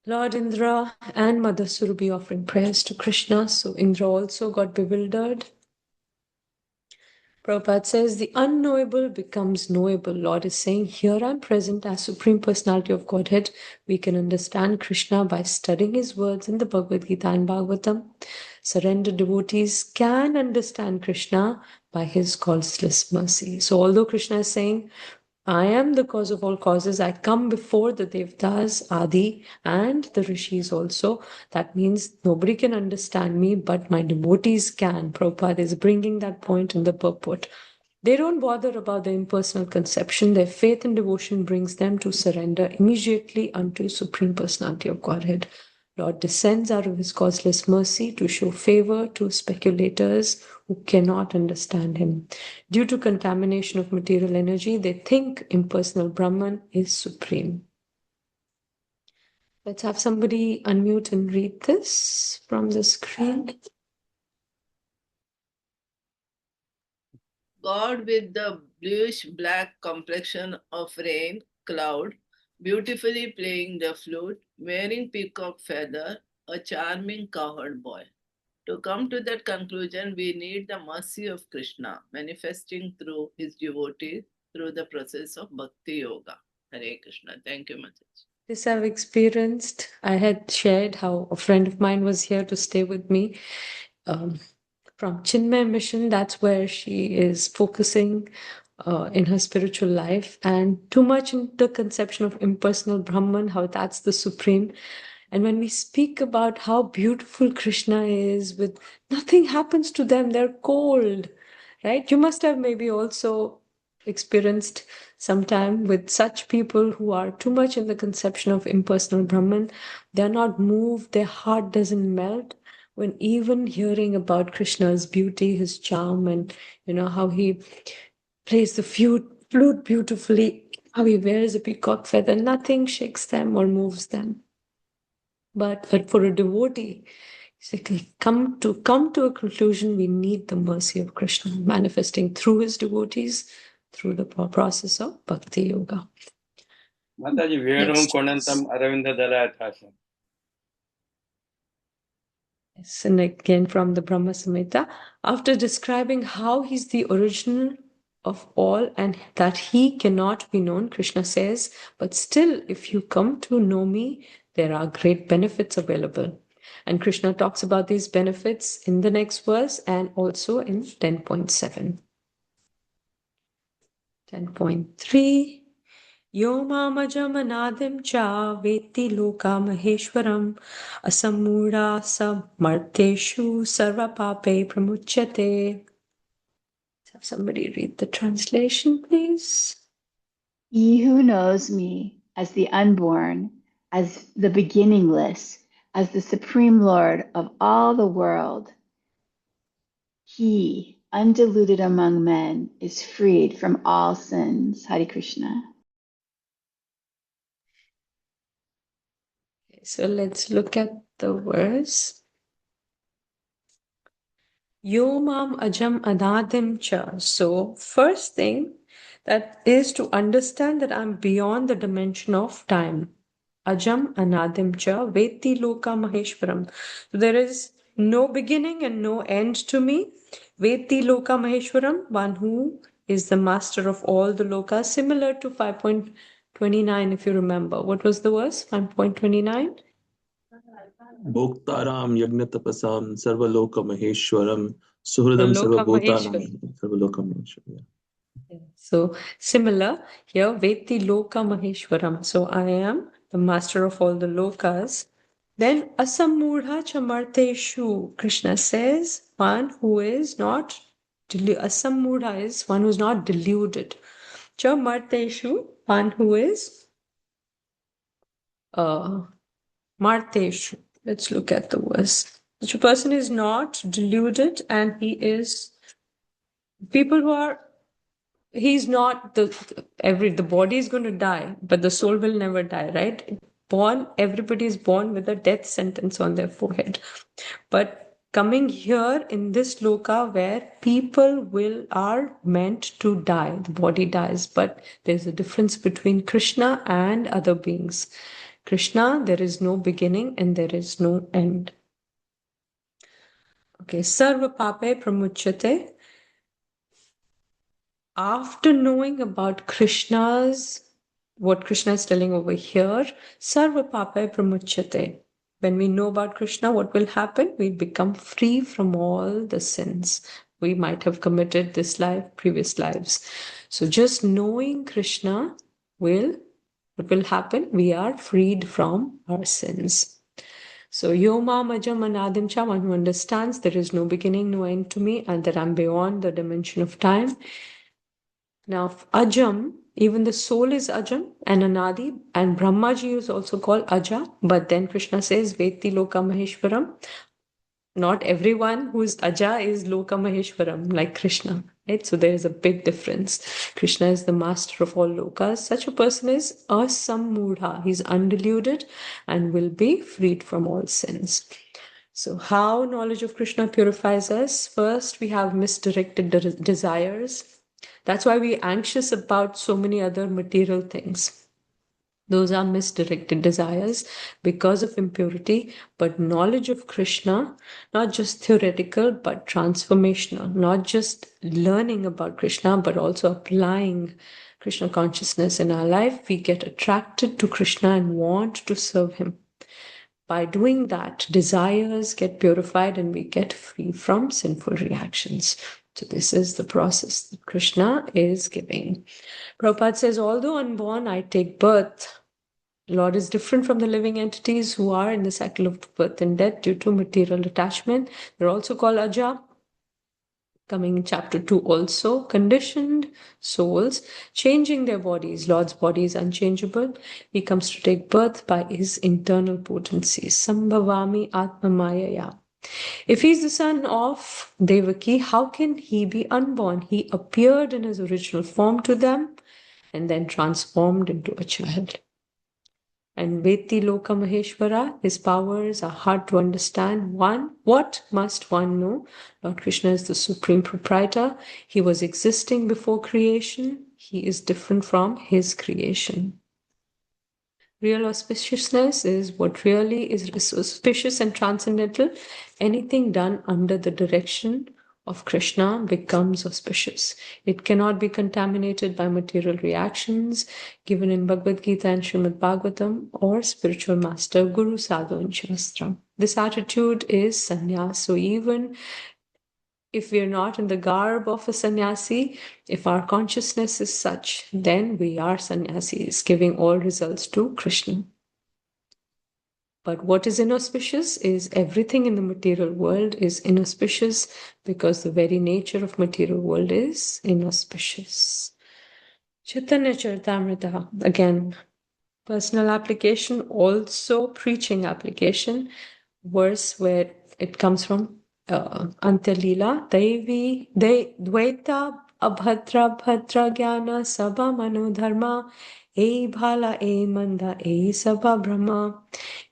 Lord Indra and Mother Surabhi offering prayers to Krishna. So Indra also got bewildered. Prabhupada says, the unknowable becomes knowable. Lord is saying, here I'm present as Supreme Personality of Godhead. We can understand Krishna by studying his words in the Bhagavad Gita and Bhagavatam. Surrendered devotees can understand Krishna by his causeless mercy. So although Krishna is saying, I am the cause of all causes. I come before the Devtas, Adi, and the Rishis also. That means nobody can understand me, but my devotees can. Prabhupada is bringing that point in the purport. They don't bother about the impersonal conception. Their faith and devotion brings them to surrender immediately unto Supreme Personality of Godhead. Lord descends out of his causeless mercy to show favor to speculators who cannot understand him. Due to contamination of material energy, they think impersonal Brahman is supreme. Let's have somebody unmute and read this from the screen. God with the bluish-black complexion of rain cloud, beautifully playing the flute, wearing peacock feather, a charming cowherd boy. To come to that conclusion, we need the mercy of Krishna manifesting through his devotees through the process of Bhakti Yoga. Hare Krishna. Thank you, Mataji. This I've experienced. I had shared how a friend of mine was here to stay with me from Chinmay Mission. That's where she is focusing in her spiritual life, and too much in the conception of impersonal Brahman, how that's the supreme. And when we speak about how beautiful Krishna is, with nothing happens to them, they're cold, right? You must have maybe also experienced sometime with such people who are too much in the conception of impersonal Brahman. They're not moved, their heart doesn't melt when even hearing about Krishna's beauty, his charm, and how he plays the flute beautifully, how he wears a peacock feather. Nothing shakes them or moves them. But for a devotee, come to a conclusion, we need the mercy of Krishna manifesting through his devotees through the process of Bhakti Yoga. Mataji, Vedam Konantam Aravinda Dalayatasa. Yes, and again from the Brahma Samhita, after describing how he's the original of all and that he cannot be known, Krishna says, but still, if you come to know me, there are great benefits available. And Krishna talks about these benefits in the next verse and also in 10.7. 10.3. Yo mamajam anadim cha veti loka maheshwaram asamura samarteshu sarva pape pramuchyate. Have somebody read the translation, please. He who knows me as the unborn, as the beginningless, as the supreme Lord of all the world, he, undiluted among men, is freed from all sins. Hare Krishna. Okay, so let's look at the verse. Yo mam ajam anadim cha. So first thing that is to understand that I'm beyond the dimension of time. Ajam anadim cha veti loka maheshwaram. So there is no beginning and no end to me. Veti loka maheshwaram, one who is the master of all the lokas, similar to 5.29 if you remember. What was the verse? 5.29? Bhoktaram Yagnatapasam Sarvaloka Maheshwaram Suhridam Loka Sarvabhutanam Maheshwara. Sarvalokam Maheshwara. So similar here, Veti Loka Maheshwaram. So I am the master of all the lokas. Then Asamudha Chamarteshu. Krishna says one who is not Asamudha is one who is not deluded. Chamarteshu, one who is Marteshu. Let's look at the verse. Such a person is not deluded, and he is people who are he's not the body is going to die, but the soul will never die, right? Everybody is born with a death sentence on their forehead. But coming here in this loka where people are meant to die, the body dies, but there's a difference between Krishna and other beings. Krishna, there is no beginning and there is no end. Okay, Sarva Pape Pramuchyate. After knowing about what Krishna is telling over here, Sarva Pape Pramuchyate. When we know about Krishna, what will happen? We become free from all the sins we might have committed this life, previous lives. So just knowing Krishna what will happen? We are freed from our sins. So Yoma Majam Anadim Cha, one who understands there is no beginning, no end to me, and that I'm beyond the dimension of time. Now, Ajam, even the soul is Ajam and Anadi, and Brahmaji is also called Aja, but then Krishna says, Veti Loka Maheshwaram. Not everyone who is Aja is Loka Maheshwaram, like Krishna, right? So there is a big difference. Krishna is the master of all lokas. Such a person is Asammudha. He's undeluded and will be freed from all sins. So how knowledge of Krishna purifies us? First, we have misdirected desires. That's why we're anxious about so many other material things. Those are misdirected desires because of impurity. But knowledge of Krishna, not just theoretical, but transformational. Not just learning about Krishna, but also applying Krishna consciousness in our life. We get attracted to Krishna and want to serve him. By doing that, desires get purified and we get free from sinful reactions. So this is the process that Krishna is giving. Prabhupada says, although unborn, I take birth. Lord is different from the living entities who are in the cycle of birth and death due to material attachment. They're also called Aja. Coming in chapter 2 also, conditioned souls changing their bodies. Lord's body is unchangeable. He comes to take birth by his internal potency. Sambhavami Atmamayaya. If he's the son of Devaki, how can he be unborn? He appeared in his original form to them and then transformed into a child. And Veti Loka Maheshwara, his powers are hard to understand. What must one know? Lord Krishna is the supreme proprietor. He was existing before creation. He is different from his creation. Real auspiciousness is what really is auspicious and transcendental. Anything done under the direction of Krishna becomes auspicious. It cannot be contaminated by material reactions given in Bhagavad Gita and Srimad Bhagavatam or spiritual master Guru Sadhu and Shastra. This attitude is sannyas. So even if we are not in the garb of a sannyasi, if our consciousness is such, then we are sannyasis, giving all results to Krishna. But what is inauspicious is everything in the material world is inauspicious because the very nature of material world is inauspicious. Chaitanya Charitamrita, again, personal application, also preaching application, verse where it comes from Antyalila, Dvaita Abhadra Bhadra Jnana Sabha Manodharma E Bhala E Manda E Sabha Brahma.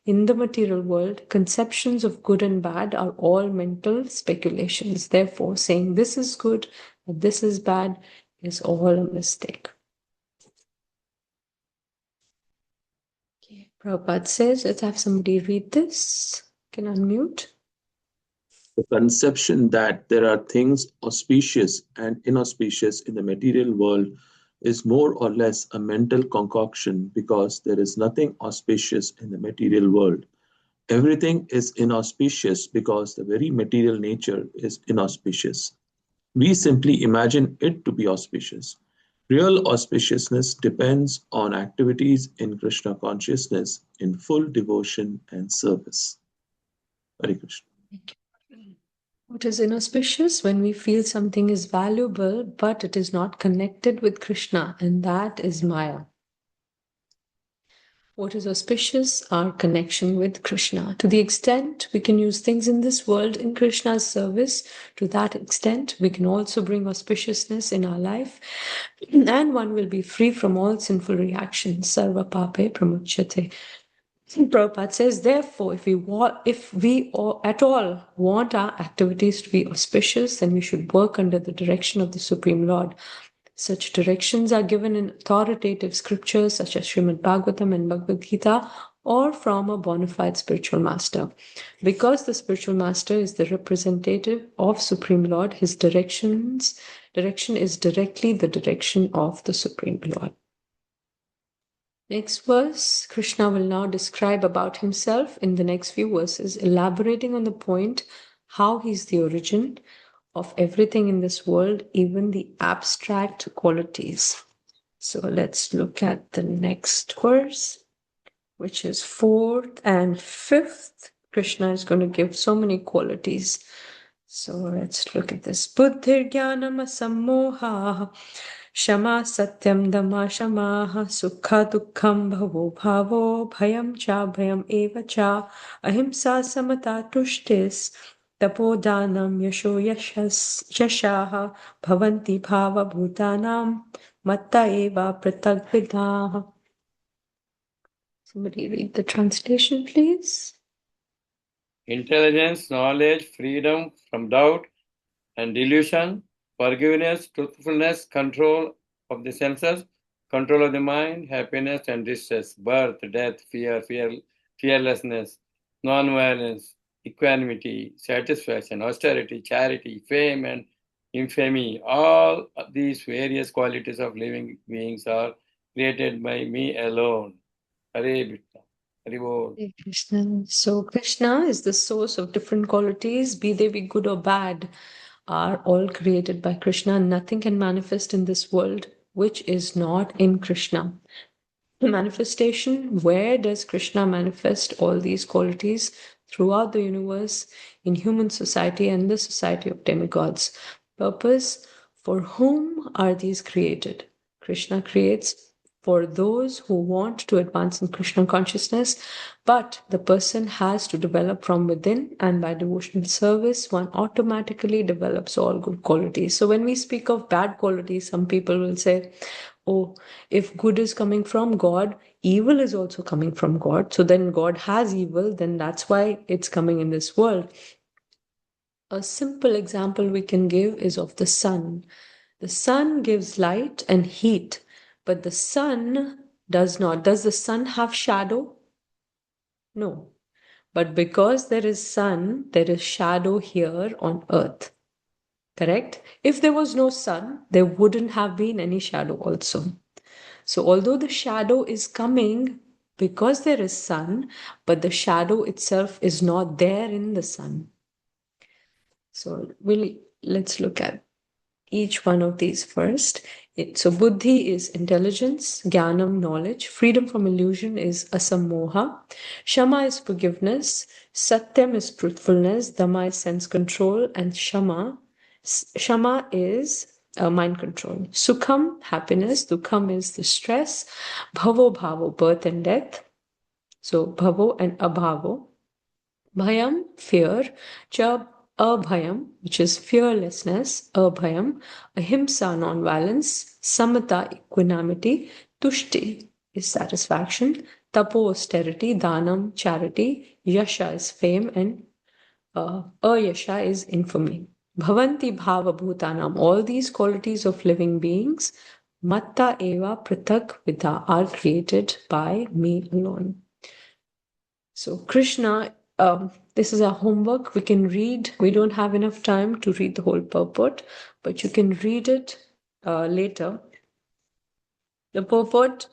In the material world, conceptions of good and bad are all mental speculations. Therefore, saying this is good and this is bad is all a mistake. Okay. Prabhupada says, let's have somebody read this. Can unmute. The conception that there are things auspicious and inauspicious in the material world is more or less a mental concoction because there is nothing auspicious in the material world Everything is inauspicious because the very material nature is inauspicious. We simply imagine it to be auspicious. Real auspiciousness depends on activities in Krishna consciousness in full devotion and service. Hare Krishna. What is inauspicious? When we feel something is valuable, but it is not connected with Krishna, and that is Maya. What is auspicious? Our connection with Krishna. To the extent we can use things in this world in Krishna's service, to that extent we can also bring auspiciousness in our life, and one will be free from all sinful reactions. Sarva pape pramuchyate. Prabhupada says, therefore, if we at all want our activities to be auspicious, then we should work under the direction of the Supreme Lord. Such directions are given in authoritative scriptures such as Srimad Bhagavatam and Bhagavad Gita, or from a bona fide spiritual master. Because the spiritual master is the representative of Supreme Lord, his direction is directly the direction of the Supreme Lord. Next verse, Krishna will now describe about himself in the next few verses, elaborating on the point how he's the origin of everything in this world, even the abstract qualities. So let's look at the next verse, which is 4th and 5th. Krishna is going to give so many qualities. So let's look at this. Buddhir jnanam asammoha Shama satyam dama shamaha sukha dukkham bhavo bhavo bhayam cha bhayam eva cha ahimsa samata tushtis tapodanam yasho yashaha bhavanti bhava bhutanam matta eva pratagvidaha. Somebody read the translation, please. Intelligence, knowledge, freedom from doubt and delusion, forgiveness, truthfulness, control of the senses, control of the mind, happiness and distress, birth, death, fearlessness, non-violence, equanimity, satisfaction, austerity, charity, fame and infamy. All of these various qualities of living beings are created by me alone. Hare Krishna. Hare Bol. Hare Krishna. So Krishna is the source of different qualities, be they be good or bad, are all created by Krishna. Nothing can manifest in this world which is not in Krishna. The manifestation, where does Krishna manifest all these qualities? Throughout the universe, in human society and the society of demigods. Purpose, for whom are these created? Krishna creates for those who want to advance in Krishna consciousness, but the person has to develop from within, and by devotional service, one automatically develops all good qualities. So when we speak of bad qualities, some people will say, oh, if good is coming from God, evil is also coming from God. So then God has evil, then that's why it's coming in this world. A simple example we can give is of the sun. The sun gives light and heat, but the sun does not. Does the sun have shadow? No. But because there is sun, there is shadow here on earth. Correct? If there was no sun, there wouldn't have been any shadow also. So although the shadow is coming because there is sun, but the shadow itself is not there in the sun. So let's look at each one of these first. So buddhi is intelligence, jnanam knowledge, freedom from illusion is asammoha, shama is forgiveness, satyam is truthfulness, dhamma is sense control, and shama is mind control. Sukham, happiness, dukkham is the stress, bhavo bhavo, birth and death. So bhavo and abhavo. Bhayam, fear, cha abhayam, which is fearlessness, abhayam, ahimsa, non-violence, samata, equanimity, tushti is satisfaction, tapo, austerity, dhanam, charity, yasha is fame, and ayasha is infamy. Bhavanti bhava bhutanam, all these qualities of living beings, matta eva pratak vidha, are created by me alone. So Krishna, this is our homework. We can read. We don't have enough time to read the whole purport, but you can read it later. The purport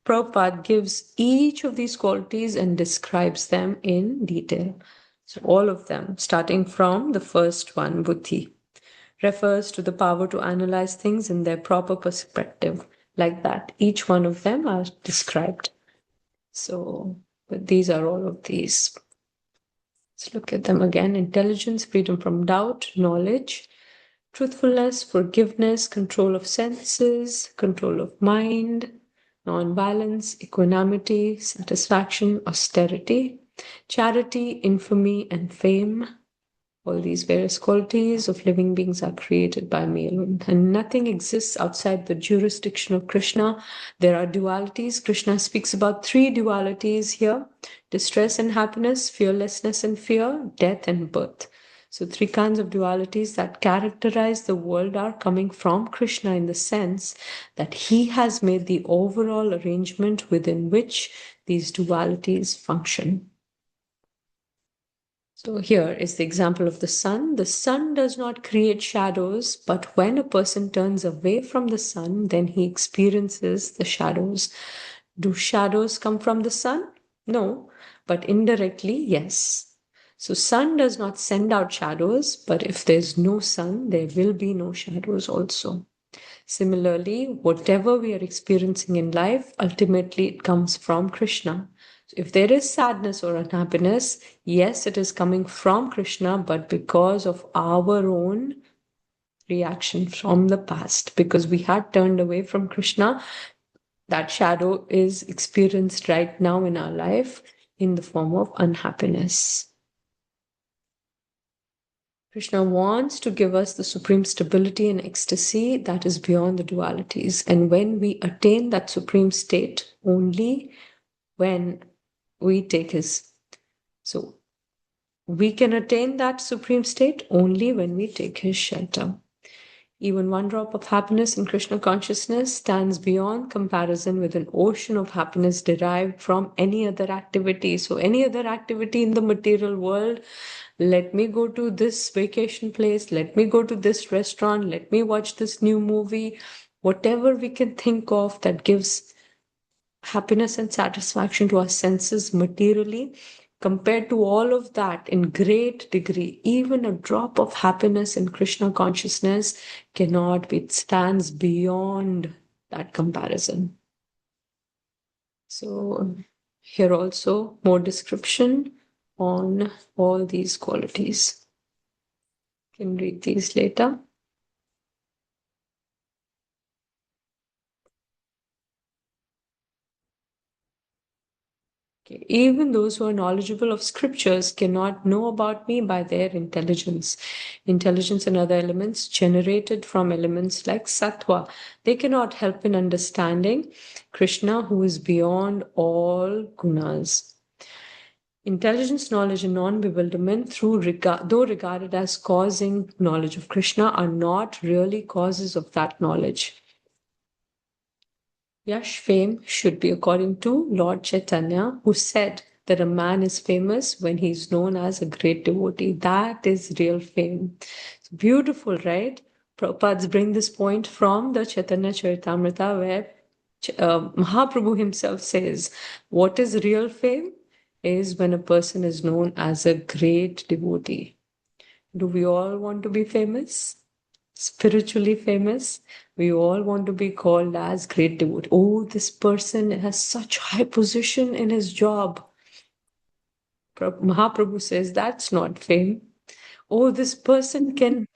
Prabhupada gives each of these qualities and describes them in detail. So all of them, starting from the first one, buddhi, refers to the power to analyze things in their proper perspective. Like that, each one of them are described. So but these are all of these. Let's look at them again. Intelligence, freedom from doubt, knowledge, truthfulness, forgiveness, control of senses, control of mind, non-violence, equanimity, satisfaction, austerity, charity, infamy, and fame. All these various qualities of living beings are created by me alone, and nothing exists outside the jurisdiction of Krishna. There are dualities. Krishna speaks about 3 dualities here: distress and happiness, fearlessness and fear, death and birth. So 3 kinds of dualities that characterize the world are coming from Krishna, in the sense that he has made the overall arrangement within which these dualities function. So here is the example of the sun. The sun does not create shadows, but when a person turns away from the sun, then he experiences the shadows. Do shadows come from the sun? No, but indirectly, yes. So sun does not send out shadows, but if there's no sun, there will be no shadows also. Similarly, whatever we are experiencing in life, ultimately it comes from Krishna. So if there is sadness or unhappiness, yes, it is coming from Krishna, but because of our own reaction from the past, because we had turned away from Krishna, that shadow is experienced right now in our life in the form of unhappiness. Krishna wants to give us the supreme stability and ecstasy that is beyond the dualities. And when we attain that supreme state, only when we take his. So we can attain that supreme state only when we take his shelter. Even one drop of happiness in Krishna consciousness stands beyond comparison with an ocean of happiness derived from any other activity. So any other activity in the material world, let me go to this vacation place, let me go to this restaurant, let me watch this new movie, whatever we can think of that gives happiness and satisfaction to our senses materially, compared to all of that in great degree, even a drop of happiness in Krishna consciousness cannot be, it stands beyond that comparison. So here also more description on all these qualities. You can read these later. Okay. Even those who are knowledgeable of scriptures cannot know about me by their intelligence. Intelligence and other elements generated from elements like sattva. They cannot help in understanding Krishna, who is beyond all gunas. Intelligence, knowledge, and non-bewilderment, though regarded as causing knowledge of Krishna, are not really causes of that knowledge. Yash, fame, should be according to Lord Chaitanya, who said that a man is famous when he is known as a great devotee. That is real fame. It's beautiful, right? Prabhupads bring this point from the Chaitanya Charitamrita, where Mahaprabhu himself says, what is real fame is when a person is known as a great devotee. Do we all want to be famous? Spiritually famous? We all want to be called as great devotee. Oh, this person has such high position in his job. Mahaprabhu says that's not fame. Oh, this person can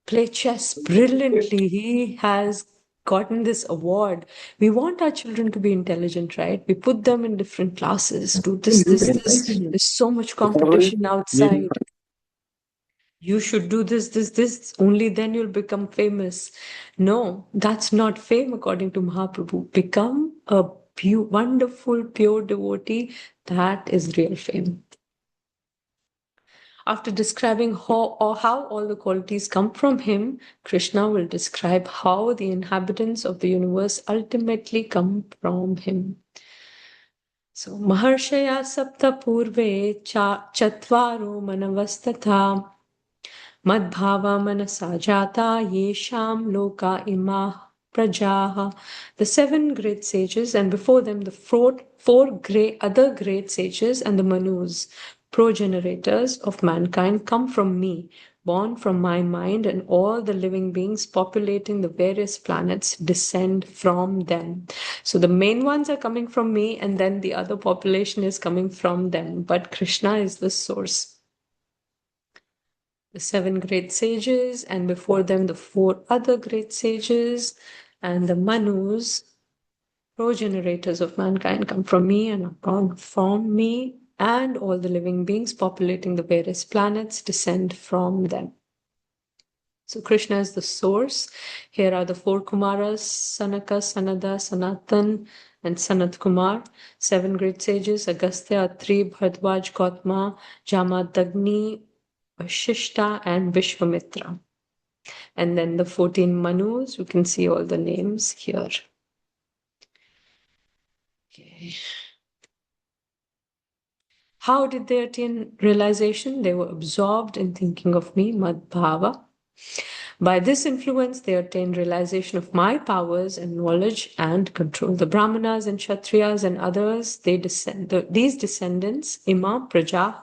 play chess brilliantly. He has gotten this award. We want our children to be intelligent, right? We put them in different classes. Do this. There's so much competition outside. You should do this. Only then you'll become famous. No, that's not fame according to Mahaprabhu. Become a wonderful, pure devotee. That is real fame. After describing how all the qualities come from him, Krishna will describe how the inhabitants of the universe ultimately come from him. So, Maharshaya Sapta Purve Chatvaro Manavastatha Madbhava Manasa Jata Yesham Loka Ima Prajaha, the 7 great sages, and before them the four other great sages and the Manus, progenitors of mankind, come from me, born from my mind, and all the living beings populating the various planets descend from them. So the main ones are coming from me, and then the other population is coming from them. But Krishna is the source. The 7 great sages, and before them the 4 other great sages, and the Manus, progenitors of mankind, come from me and are born from me, and all the living beings populating the various planets descend from them. So Krishna is the source. Here are the 4 Kumaras, Sanaka, Sanada, Sanatan, and Sanat Kumar. 7 great sages, Agastya, Atri, Bharadwaj, Gautama, Jamadagni, Vashishta, and Vishwamitra. And then the 14 Manus, you can see all the names here. Okay. How did they attain realization? They were absorbed in thinking of me, Madbhava. By this influence, they attained realization of my powers and knowledge and control. The Brahmanas and Kshatriyas and others, these descendants, Ima, Praja,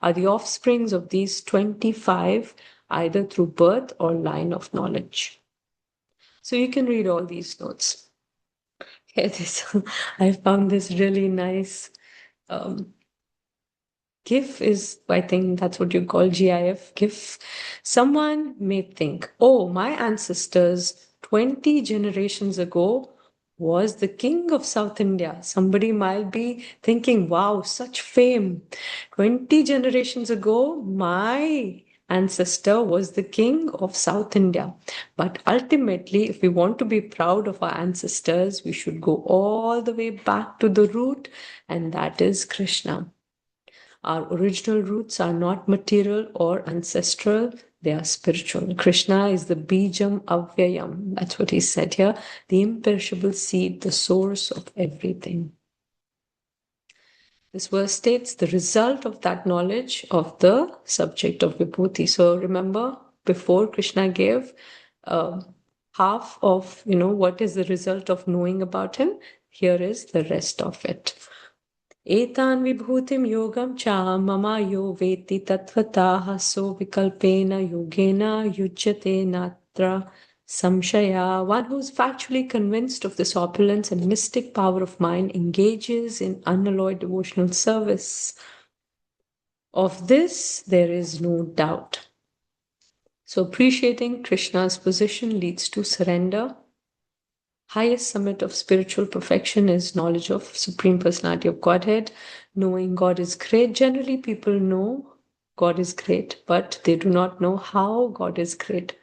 are the offsprings of these 25, either through birth or line of knowledge. So you can read all these notes. Okay, I found this really nice. GIF is, I think that's what you call GIF, GIF. Someone may think, oh, my ancestors 20 generations ago was the king of South India. Somebody might be thinking, wow, such fame. 20 generations ago, my ancestor was the king of South India. But ultimately, if we want to be proud of our ancestors, we should go all the way back to the root, and that is Krishna. Our original roots are not material or ancestral, they are spiritual. Krishna is the Bijam Avyayam. That's what he said here, the imperishable seed, the source of everything. This verse states the result of that knowledge of the subject of Vibhuti. So remember, before Krishna gave half of, what is the result of knowing about him? Here is the rest of it. Etan vibhutim yogam cha mama yo veti tatvataha so vikalpena yogena yujyate natra samshaya. One who is factually convinced of this opulence and mystic power of mind engages in unalloyed devotional service. Of this, there is no doubt. So appreciating Krishna's position leads to surrender. Highest summit of spiritual perfection is knowledge of Supreme Personality of Godhead. Knowing God is great. Generally, people know God is great, but they do not know how God is great.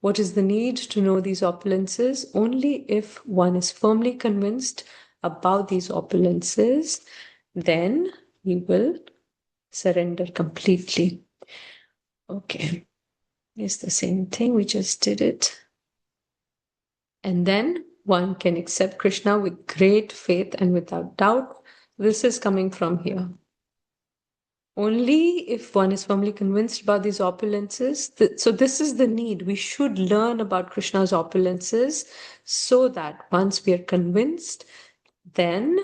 What is the need to know these opulences? Only if one is firmly convinced about these opulences, then he will surrender completely. Okay, it's the same thing. We just did it. And then one can accept Krishna with great faith and without doubt. This is coming from here. Only if one is firmly convinced about these opulences. So this is the need. We should learn about Krishna's opulences so that once we are convinced, then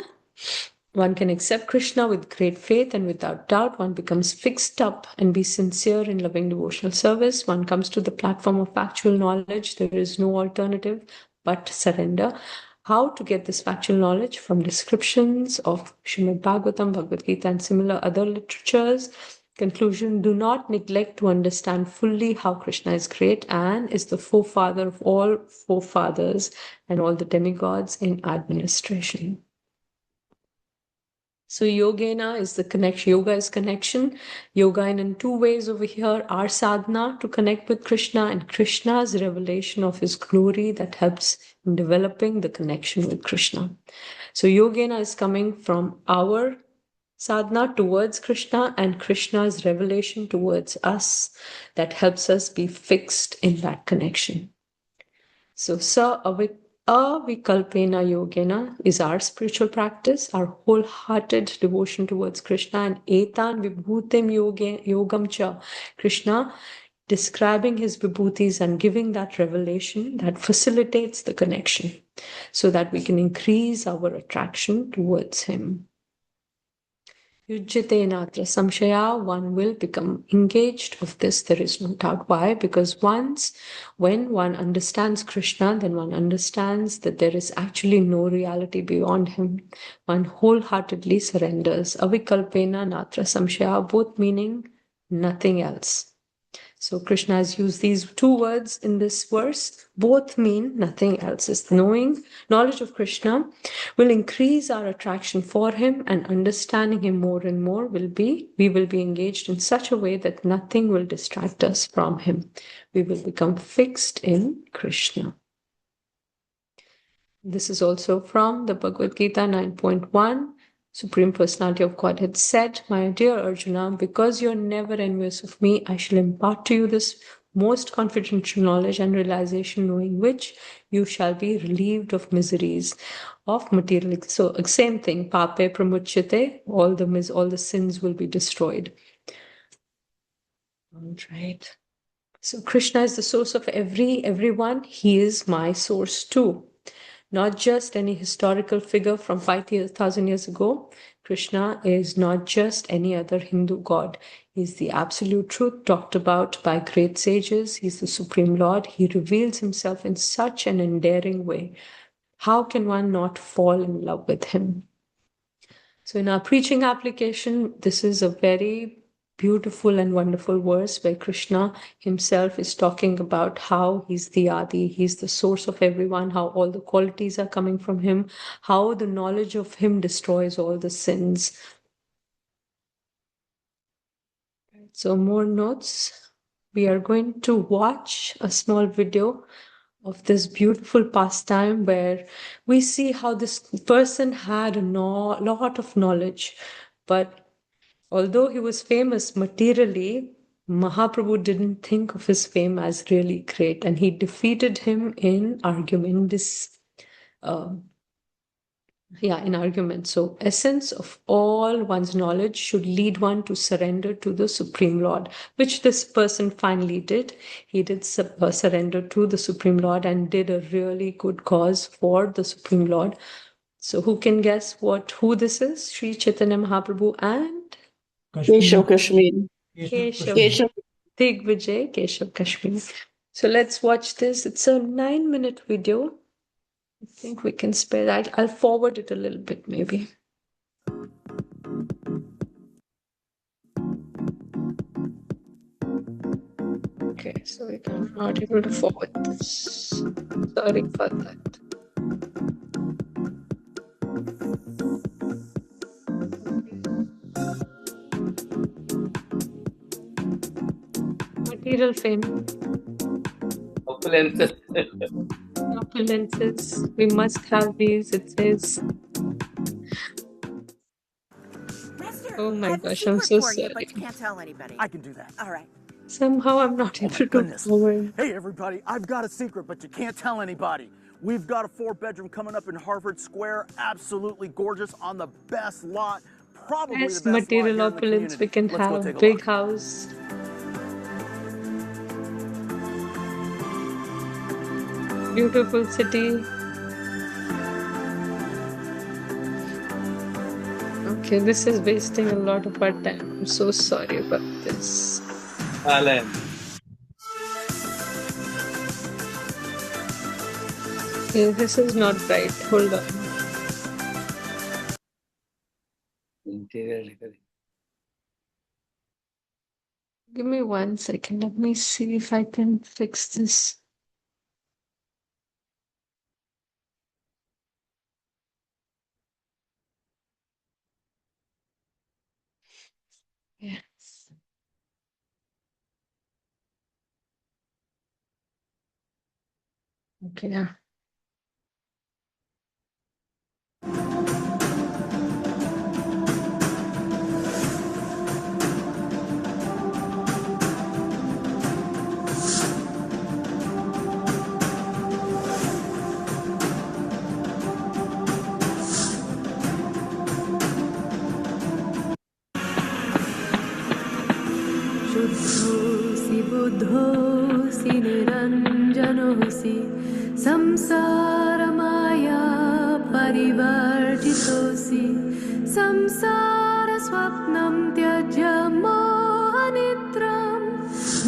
one can accept Krishna with great faith and without doubt. One becomes fixed up and be sincere in loving devotional service. One comes to the platform of factual knowledge. There is no alternative but surrender. How to get this factual knowledge? From descriptions of Srimad Bhagavatam, Bhagavad Gita, and similar other literatures. Conclusion: do not neglect to understand fully how Krishna is great and is the forefather of all forefathers and all the demigods in administration. So yogena is the connection. Yoga is connection. Yoga in 2 ways over here. Our sadhana to connect with Krishna and Krishna's revelation of his glory that helps in developing the connection with Krishna. So yogena is coming from our sadhana towards Krishna and Krishna's revelation towards us that helps us be fixed in that connection. So Avikalpena Yogena is our spiritual practice, our wholehearted devotion towards Krishna, and Etan Vibhutim Yogam Cha. Krishna describing his vibhutis and giving that revelation that facilitates the connection so that we can increase our attraction towards him. Yujjate samshaya, one will become engaged of this, there is no doubt. Why? Because when one understands Krishna, then one understands that there is actually no reality beyond him. One wholeheartedly surrenders. Avikalpena natra samshaya, both meaning nothing else. So Krishna has used these two words in this verse. Both mean nothing else. Is knowledge of Krishna will increase our attraction for him, and understanding him more and more we will be engaged in such a way that nothing will distract us from him. We will become fixed in Krishna. This is also from the Bhagavad Gita 9.1. Supreme Personality of Godhead said, "My dear Arjuna, because you are never envious of me, I shall impart to you this most confidential knowledge and realization, knowing which you shall be relieved of miseries of material." So same thing, pape pramuchyate, all the sins will be destroyed. All right. So Krishna is the source of everyone. He is my source too. Not just any historical figure from 5,000 years ago. Krishna is not just any other Hindu god. He's the absolute truth talked about by great sages. He's the Supreme Lord. He reveals himself in such an endearing way. How can one not fall in love with him? So in our preaching application, this is a very beautiful and wonderful verse where Krishna himself is talking about how he's the Adi, he's the source of everyone, how all the qualities are coming from him, how the knowledge of him destroys all the sins. So more notes. We are going to watch a small video of this beautiful pastime where we see how this person had a lot of knowledge, but although he was famous materially, Mahaprabhu didn't think of his fame as really great, and he defeated him in argument. In argument. So essence of all one's knowledge should lead one to surrender to the Supreme Lord, which this person finally did. He did surrender to the Supreme Lord and did a really good cause for the Supreme Lord. So who can guess who this is? Sri Chaitanya Mahaprabhu and Keshav Kashmiri. Keshav Digvijay Keshav Kashmiri. So let's watch this. It's a 9-minute video. I think we can spare that. I'll forward it a little bit, maybe. Okay, so I'm not able to forward this. Sorry for that. Material fame. Opulences. Opulences. We must have these, it says. Oh my gosh, I'm so sorry. But you can't tell anybody. I can do that. All right. Somehow I'm not able to forward. Hey everybody, I've got a secret, but you can't tell anybody. We've got a 4-bedroom coming up in Harvard Square, absolutely gorgeous, on the best lot, probably Best the best material lot here in the opulence we can community. Let's go have. take a Big look. house. Beautiful city. Okay, this is wasting a lot of our time. I'm so sorry about this. Alan. Okay, this is not right. Hold on. Interior recording. Give me 1 second. Let me see if I can fix this. Yes. Okay, yeah. निरोधोऽसि निरञ्जनोऽसि संसारमाया परिवर्जितोऽसि संसारस्वप्नं त्यज्य मोहनिद्रां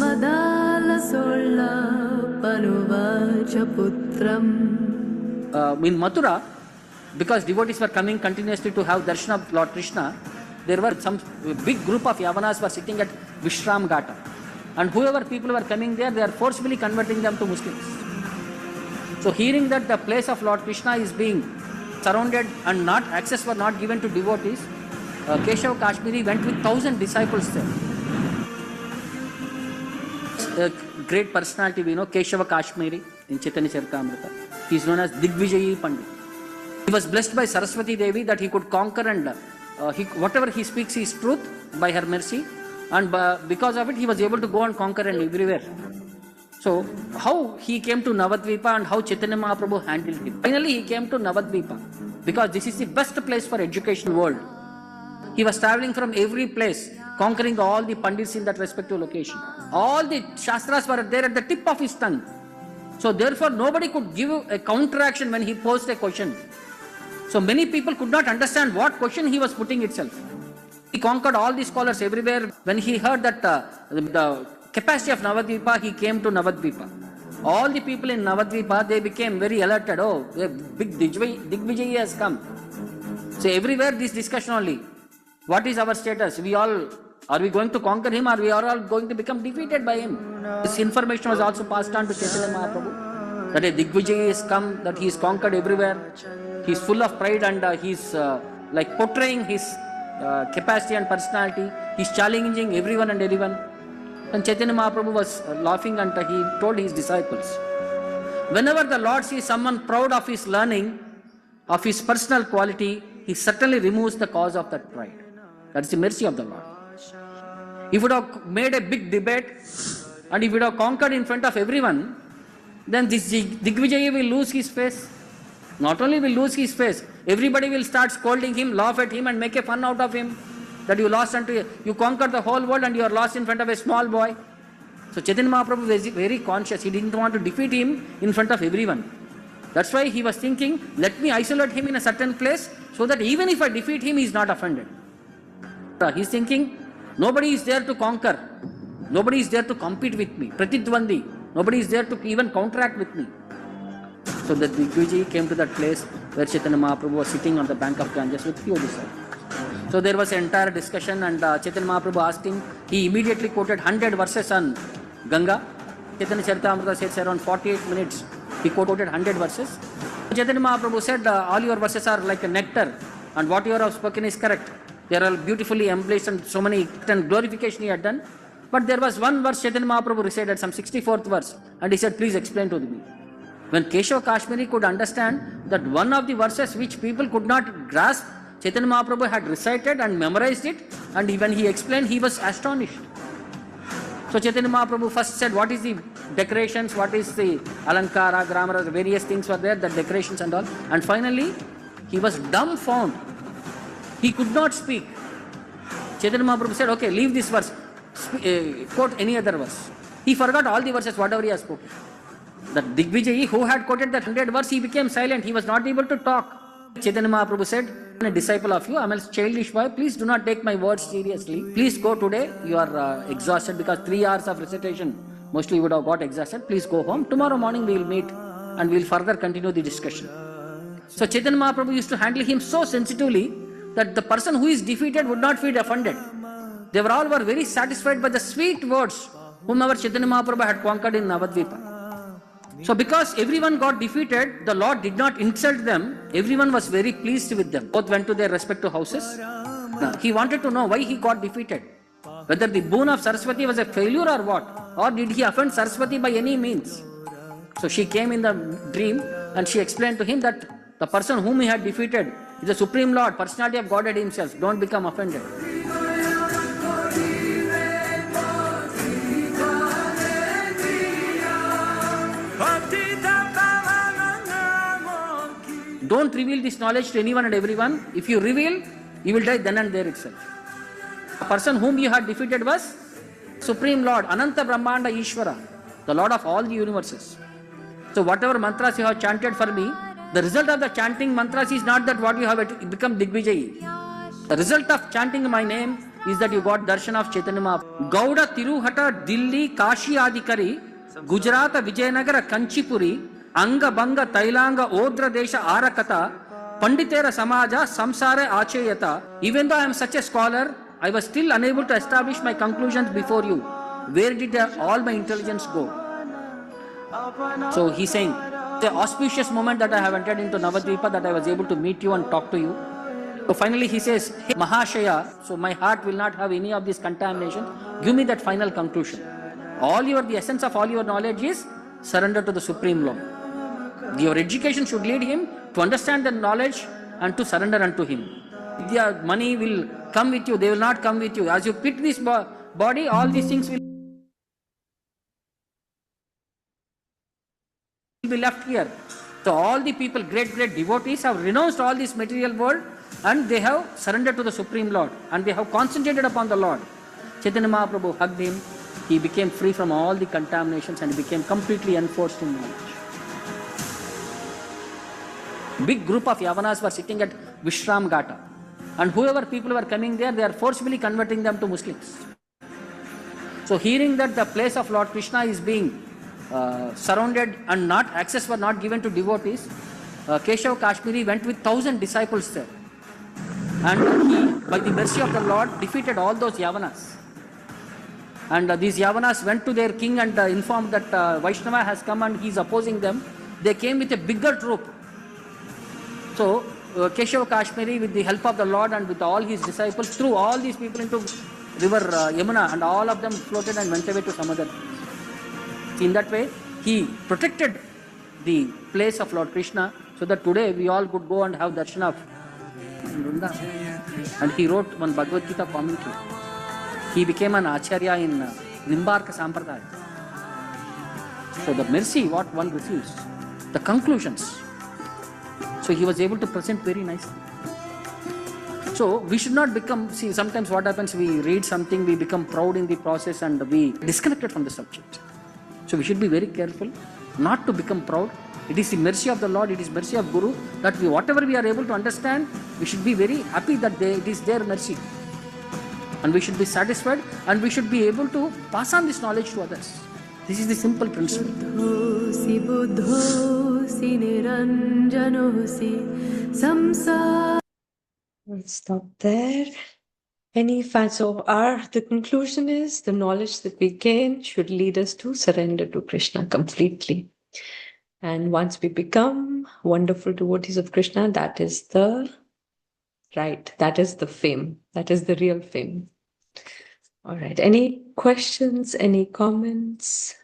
मदालसोल्लापनुवाच पुत्रम्. In Mathura, because devotees were coming continuously to have darshan of Lord Krishna, there were some big group of Yavanas were sitting at Vishram Ghata. And whoever people were coming there, they are forcibly converting them to Muslims. So hearing that the place of Lord Krishna is being surrounded and not access were not given to devotees, Keshav Kashmiri went with 1,000 disciples there. A great personality we know, Keshav Kashmiri in Chaitanya Charitamrita. He is known as Digvijayi Pandit. He was blessed by Saraswati Devi that he could conquer and whatever he speaks is truth by her mercy, and because of it he was able to go and conquer and everywhere. So how he came to Navadvipa and how Chaitanya Mahaprabhu handled him. Finally he came to Navadvipa because this is the best place for education world. He was traveling from every place, conquering all the pandits in that respective location. All the Shastras were there at the tip of his tongue. So therefore nobody could give a counteraction when he posed a question. So many people could not understand what question he was putting itself. He conquered all the scholars everywhere. When he heard that the capacity of Navadvipa, he came to Navadvipa. All the people in Navadvipa, they became very alerted. Oh, a big Digvijayi has come. So everywhere this discussion only. What is our status? Are we going to conquer him, or we are all going to become defeated by him? This information was also passed on to Chaitanya Mahaprabhu, that a Digvijayi has come, that he is conquered everywhere. He is full of pride and he is like portraying his capacity and personality. He is challenging everyone and anyone. And Chaitanya Mahaprabhu was laughing and he told his disciples, whenever the Lord sees someone proud of his learning, of his personal quality, he certainly removes the cause of that pride. That is the mercy of the Lord. If he would have made a big debate and if he would have conquered in front of everyone, then this Digvijayi will lose his face. Not only will lose his face, everybody will start scolding him, laugh at him and make a fun out of him. That you conquered the whole world and you are lost in front of a small boy. So Chaitanya Mahaprabhu was very conscious. He didn't want to defeat him in front of everyone. That's why he was thinking, let me isolate him in a certain place so that even if I defeat him, he is not offended. He's thinking, nobody is there to conquer. Nobody is there to compete with me. Pratidvandi. Nobody is there to even counteract with me. So the Digvijayi came to that place where Chaitanya Mahaprabhu was sitting on the bank of Ganges with few disciples. So there was an entire discussion and Chaitanya Mahaprabhu asked him, he immediately quoted 100 verses on Ganga. Chaitanya Charitamrita says around 48 minutes, he quoted 100 verses. Chaitanya Mahaprabhu said, all your verses are like a nectar and what you have spoken is correct. They are all beautifully embellished and so many glorification he had done. But there was one verse Chaitanya Mahaprabhu recited, some 64th verse, and he said, please explain to me. When Keshav Kashmiri could understand that one of the verses which people could not grasp, Chaitanya Mahaprabhu had recited and memorized it, and when he explained, he was astonished. So Chaitanya Mahaprabhu first said, what is the decorations, what is the alankara, grammar, various things were there, the decorations and all. And finally, he was dumbfounded. He could not speak. Chaitanya Mahaprabhu said, okay, leave this verse, quote any other verse. He forgot all the verses, whatever he has spoken. That Digvijayi, who had quoted that 100 verse, he became silent. He was not able to talk. Chaitanya Mahaprabhu said, I'm a disciple of you, I'm a childish boy, please do not take my words seriously. Please go today, you are exhausted because 3 hours of recitation, mostly you would have got exhausted. Please go home. Tomorrow morning we will meet and we will further continue the discussion. So Chaitanya Mahaprabhu used to handle him so sensitively that the person who is defeated would not feel offended. They were all very satisfied by the sweet words whomever Chaitanya Mahaprabhu had conquered in Navadvipa. So because everyone got defeated, the Lord did not insult them. Everyone was very pleased with them. Both went to their respective houses. He wanted to know why he got defeated. Whether the boon of Saraswati was a failure or what. Or did he offend Saraswati by any means. So she came in the dream and she explained to him that the person whom he had defeated is the Supreme Lord, personality of Godhead himself. Don't become offended. Don't reveal this knowledge to anyone and everyone. If you reveal, you will die then and there itself. The person whom you had defeated was Supreme Lord, Ananta Brahmanda Ishvara, the Lord of all the universes. So whatever mantras you have chanted for me, the result of the chanting mantras is not that what you have become Digvijayi. The result of chanting my name is that you got darshan of Chaitanya Mahaprabhu. Gauda Tiruhata Dilli Kashi Adikari Gujarata Vijayanagara Kanchipuri Anga Banga Tailanga Odra Desha Arakata Panditera Samaja Samsare Achayata. Even though I am such a scholar, I was still unable to establish my conclusions before you. Where did all my intelligence go? So he's saying, the auspicious moment that I have entered into Navadvipa, that I was able to meet you and talk to you. So finally he says, hey, Mahashaya, so my heart will not have any of this contamination. Give me that final conclusion. The essence of all your knowledge is surrender to the Supreme Lord. Your education should lead him to understand the knowledge and to surrender unto him. Their money will come with you, they will not come with you. As you pick this body, all these things will be left here. So all the people, great devotees, have renounced all this material world and they have surrendered to the Supreme Lord and they have concentrated upon the Lord. Chaitanya Mahaprabhu hugged him. He became free from all the contaminations and he became completely enforced in knowledge. Big group of Yavanas were sitting at Vishram Gata, and whoever people were coming there, they are forcibly converting them to Muslims. So hearing that the place of Lord Krishna is being surrounded and not access were not given to devotees, Keshav Kashmiri went with 1,000 disciples there. And he, by the mercy of the Lord, defeated all those Yavanas. And these Yavanas went to their king and informed that Vaishnava has come and he is opposing them. They came with a bigger troop. So Keshav Kashmiri, with the help of the Lord and with all his disciples, threw all these people into river Yamuna, and all of them floated and went away to some other place. In that way, he protected the place of Lord Krishna, so that today we all could go and have darshan of Vrindavan. And he wrote one Bhagavad Gita commentary. He became an acharya in Nimbarka Sampradaya. So the mercy what one receives, the conclusions. So he was able to present very nicely. So we should not become, see, sometimes what happens, we read something, we become proud in the process and we disconnected from the subject. So we should be very careful not to become proud. It is the mercy of the Lord, it is mercy of Guru, that whatever we are able to understand, we should be very happy that it is their mercy. And we should be satisfied and we should be able to pass on this knowledge to others. This is the simple principle. We'll stop there. The conclusion is the knowledge that we gain should lead us to surrender to Krishna completely. And once we become wonderful devotees of Krishna, that is the fame. That is the real fame. All right. Any questions? Any comments?